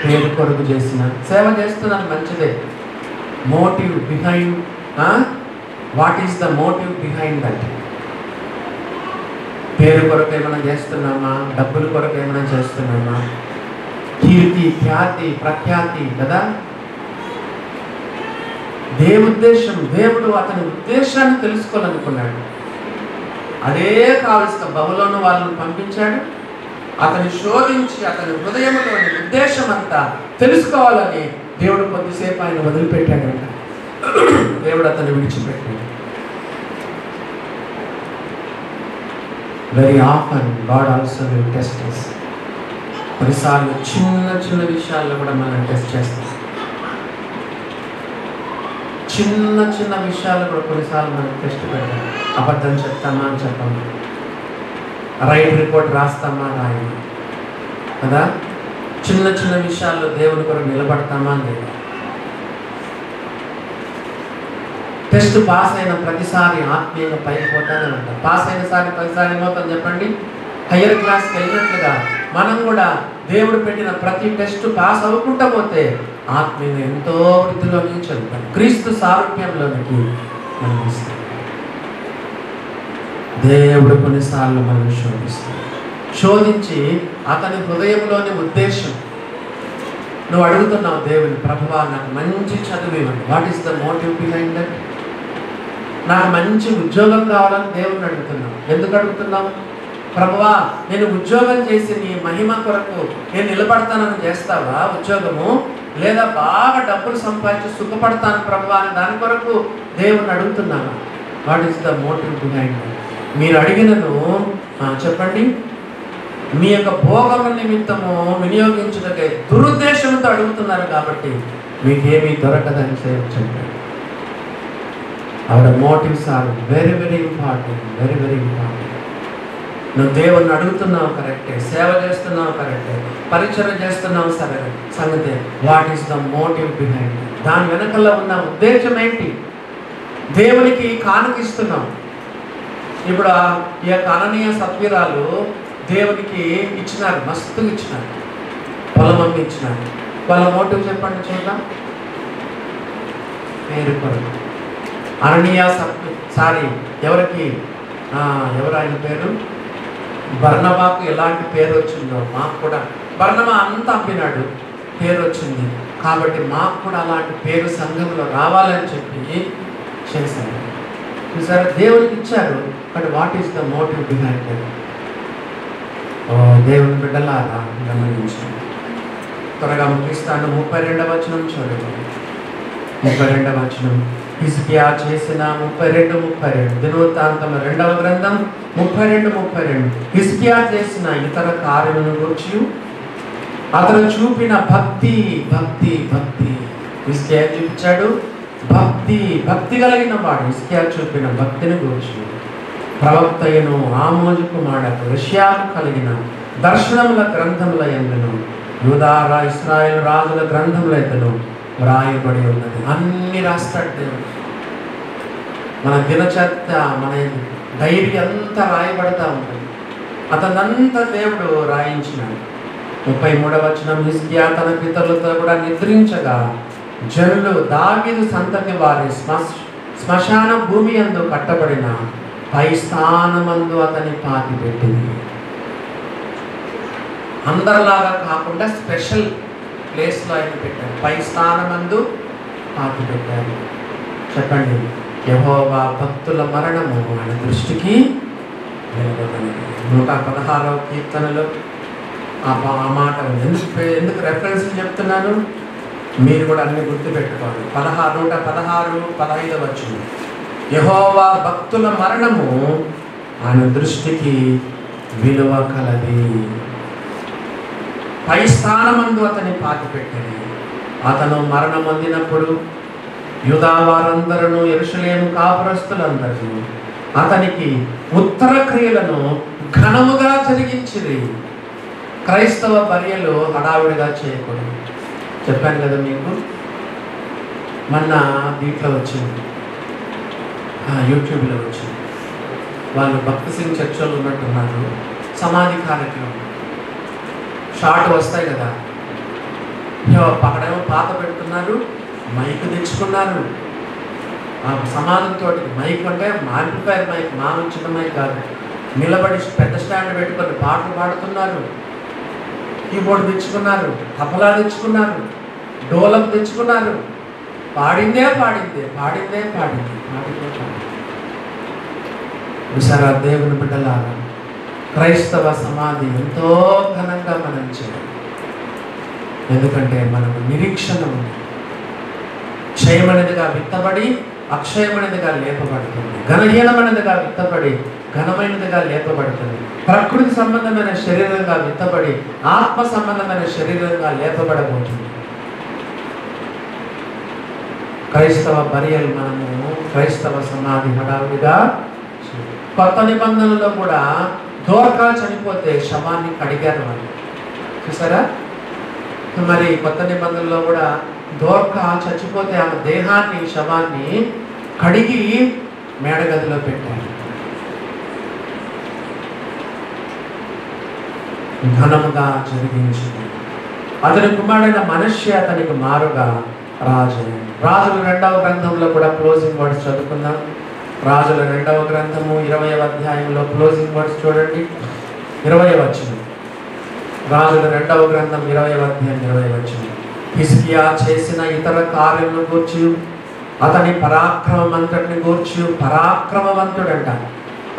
పేరు కొరకు చేసిన సేవ చేస్తున్నాను, మంచిదే. Motive behind, what is the motive behind that? పేరు కొరకు ఏమైనా చేస్తున్నామా? డబ్బుల కొరకు ఏమైనా చేస్తున్నామా? కీర్తి, ఖ్యాతి, ప్రఖ్యాతి కదా. దేవుడు అతని ఉద్దేశాన్ని తెలుసుకోవాలనుకున్నాడు. అదే కావలసిన బబులోను వాళ్ళని పంపించాడు. అతని శోధించి అతని హృదయంలోని ఉద్దేశం అంతా తెలుసుకోవాలని దేవుడు కొద్దిసేపు ఆయన వదిలిపెట్టాడంట. దేవుడు అతన్ని విడిచిపెట్టాడు. Very often god also will test us. కొన్నిసార్లు చిన్న విషయాల్లో కూడా మనం టెస్ట్ చేస్తాం. చిన్న విషయాలు కూడా కొన్నిసార్లు మనం టెస్ట్ పెడతాం. అబద్ధం చెప్తామా అని చెప్పాము, రైట్ రిపోర్ట్ రాస్తామా రాయమా కదా. చిన్న విషయాల్లో దేవుని కొరకు నిలబడతామా లేదా. టెస్ట్ పాస్ అయిన ప్రతిసారి ఆత్మీయంగా పైకి పోతానే ఉంటాం. పాస్ అయిన ప్రతిసారి ఏమవుతాం చెప్పండి? హయ్యర్ క్లాస్కి వెళ్ళినట్లుగా మనం కూడా దేవుడు పెట్టిన ప్రతి టెస్ట్ పాస్ అవ్వకుండా పోతే ఆత్మీయంగా ఎంతో వృద్ధిలోకి చెందుతాం, క్రీస్తు సారూప్యంలోనికి మనం ఇస్తాం. దేవుడు కొన్నిసార్లు మనం శోధించి అతని హృదయంలోని ఉద్దేశం. నువ్వు అడుగుతున్నావు దేవుని, ప్రభువా నాకు మంచి చదువు ఇవ్వండి. What is the motive behind that? నాకు మంచి ఉద్యోగం కావాలని దేవుని అడుగుతున్నావు. ఎందుకు అడుగుతున్నావు? ప్రభువా నేను ఉద్యోగం చేసి నీ మహిమ కొరకు నేను నిలబడతానని చేస్తావా ఉద్యోగము? లేదా బాగా డబ్బులు సంపాదించి సుఖపడతాను ప్రభువా అని దాని కొరకు దేవుని అడుగుతున్నాను. What is the motive behind that? మీరు అడిగినను చెప్పండి. మీ యొక్క భోగము నిమిత్తము వినియోగించుటకై దురుద్దేశంతో అడుగుతున్నారు కాబట్టి మీకేమీ దొరకదని చెప్పారు. Our motives are very important. నువ్వు దేవుణ్ణి అడుగుతున్నావు కరెక్టే, సేవ చేస్తున్నావు కరెక్టే, పరిచయం చేస్తున్నావు సరే సంగతే. What is the motive behind? దాని వెనకల్లో ఉన్న ఉద్దేశం ఏంటి? దేవునికి కానుకిస్తున్నాం. ఇప్పుడు ఈ యొక్క అననీయ సత్వీరాలు దేవునికి ఇచ్చినారు, మస్తుగా ఇచ్చినారు, పొలం అమ్మి ఇచ్చినారు. వాళ్ళ మోటివ్ చెప్పండి చూద్దాం. పేరు కొరకు. అననీయ ఎవరికి ఎవరు ఆయన పేరు? బర్నబాకు ఎలాంటి పేరు వచ్చిందో మాకు కూడా. బర్నబా అంతా అమ్మినాడు, పేరు వచ్చింది కాబట్టి మాకు కూడా అలాంటి పేరు సంఘంలో రావాలని చెప్పి చేశారు. చూసారా, దేవునికి ఇచ్చారు. But what is the motive behind that? దేవుని బిడ్డలారా గమనించండి. త్వరగా ముగిస్తాను. 32వ వచనం చూడండి. 32వ వచనం. హిజ్కియా చేసిన 32 దినవృత్తాంతము 2వ గ్రంథం 32 హిజ్కియా చేసిన ఇతర కార్యములను గురించి అతను చూపిన భక్తి. హిజ్కియా చూపించాడు భక్తి కలిగిన వాడు. హిజ్కియా చూపిన భక్తిని గురించి ప్రవక్త అయిన ఆమోజు కుమారుడు యెషయాకు కలిగిన దర్శనముల గ్రంథముల యందును యూదా ఇశ్రాయేలు రాజుల గ్రంథముల యందును వ్రాయబడి ఉన్నది. అన్ని రాస్తాడు దేవుడు. మన దినచర్య, మన డైరీ అంతా రాయబడతా ఉంటుంది. అతనంతా దేవుడు రాయించినాడు. 33వ వచనం, హిజ్కియా తన పితరులతో కూడా నిద్రించగా జనులు దావీదు సంతతి వారి శ్మశాన భూమి యందు కట్టబడిన పై స్థానమందు అతని పాతి పెట్టింది. అందరిలాగా కాకుండా స్పెషల్ ప్లేస్లో ఆయన పెట్టారు. పై స్థానమందు పాతి పెట్టారు. చెప్పండి, యెహోవా భక్తుల మరణము ఆయన దృష్టికి వెలువడినది. 116వ కీర్తనలో ఆ మాట ఎందుకు రెఫరెన్స్ చెప్తున్నాను, మీరు కూడా అన్ని గుర్తుపెట్టుకోవాలి. 116, 15 వచనం, యెహోవా భక్తుల మరణము ఆయన దృష్టికి విలువ కలది. పై స్థానమందు అతని పాతి పెట్టింది. అతను మరణం పొందినప్పుడు యూదా వారందరూ యెరూషలేము కాపురస్తులందరూ అతనికి ఉత్తర క్రియలను ఘనముగా జరిగించిరి. క్రైస్తవ బర్యలు హడావిడిగా చేయకూడదు. చెప్పాను కదా మీకు, మొన్న దీంట్లో వచ్చింది, యూట్యూబ్లో వచ్చింది. వాళ్ళు భక్తి సింగ్ చర్చలు ఉన్నట్టున్నారు. సమాధి కార్యక్రమం షార్ట్ వస్తాయి కదా, అక్కడేమో పాత పెడుతున్నారు, మైక్ తెచ్చుకున్నారు. ఆ సమాధంతో మైక్ అంటే యాంప్లిఫైర్ మైక్, మామూలు చిన్న మైక్ కాదు. నిలబడి పెద్ద స్టాండ్ పెట్టుకొని పాటలు పాడుతున్నారు. కీబోర్డ్ తెచ్చుకున్నారు, తబలా తెచ్చుకున్నారు, డోలం తెచ్చుకున్నారు. పాడిందే విసారా దేవుని బిడ్డలారా, క్రైస్తవ సమాధి ఎంతో ఘనంగా మనం చేయాలి. ఎందుకంటే మనకు నిరీక్షణ ఉంది. క్షయమైనదిగా విత్తబడి అక్షయమైనదిగా లేపబడుతుంది. ఘనహీనమైనదిగా విత్తబడి ఘనమైనదిగా లేపబడుతుంది. ప్రకృతి సంబంధమైన శరీరంగా విత్తబడి ఆత్మ సంబంధమైన శరీరంగా లేపబడబోతుంది. క్రైస్తవ బరియలు మనము క్రైస్తవ సమాధి హడావుడిగా. కొత్త నిబంధనలో కూడా దోర్కా చనిపోతే శవాన్ని కడిగారు వాళ్ళు, చూసారా? మరి కొత్త నిబంధనలో కూడా దోర్కా చచ్చిపోతే ఆమె దేహాన్ని, శవాన్ని కడిగి మేడగదిలో పెట్టారు. ఘనముగా జరిగించింది. అతని కుమారుడైన మనష్య అతనికి మారుగా రాజు. రాజుల 2వ గ్రంథంలో కూడా క్లోజింగ్ వర్డ్స్ చదువుకుందాం. రాజుల 2వ గ్రంథము 20వ అధ్యాయంలో క్లోజింగ్ వర్డ్స్ చూడండి. 20వ వచనం, రాజుల 2వ గ్రంథం 20వ అధ్యాయం 20వ వచనం. హిజ్కియా చేసిన ఇతర కార్యములను గూర్చి, అతని పరాక్రమమంతటిని గూర్చి, పరాక్రమవంతుడంట,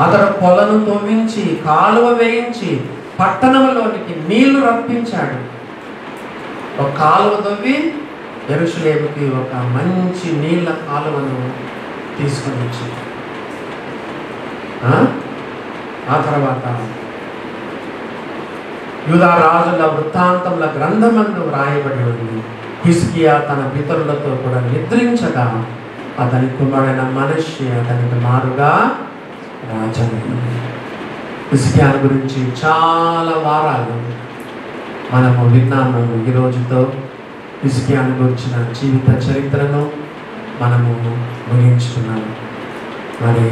అతడు కొలను తవ్వించి కాలువ వేయించి పట్టణంలోనికి నీళ్లు రప్పించాడు. ఒక కాలువ తవ్వి యెరూషలేముకి ఒక మంచి నీళ్ళ కాలువను తీసుకొని వచ్చింది. ఆ తర్వాత యూదా రాజుల వృత్తాంతముల గ్రంథమందు వ్రాయబడి ఉంది, హిజ్కియా తన పితరులతో కూడా నిద్రించగా అతని కుమారుడైన మనష్య అతనికి మారుగా రాజయ్యాడు. హిజ్కియాను గురించి చాలా వారాలు మనము విన్నాము. ఈ రోజుతో హిజ్కియాను గురించిన జీవిత చరిత్రను మనము ముగించుకున్నాము. మరి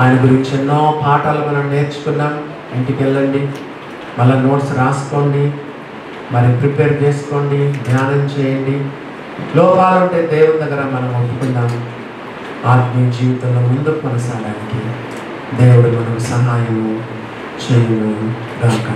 ఆయన గురించి ఎన్నో పాఠాలు మనం నేర్చుకున్నాం. ఇంటికి వెళ్ళండి, మళ్ళీ నోట్స్ రాసుకోండి, మరి ప్రిపేర్ చేసుకోండి, ధ్యానం చేయండి. లోపాలు ఉంటే దేవుని దగ్గర మనం ఒప్పుకుందాము. ఆత్మీయ జీవితంలో ముందుకు కొనసాగడానికి దేవుడు మనకు సహాయము చేయును గాక.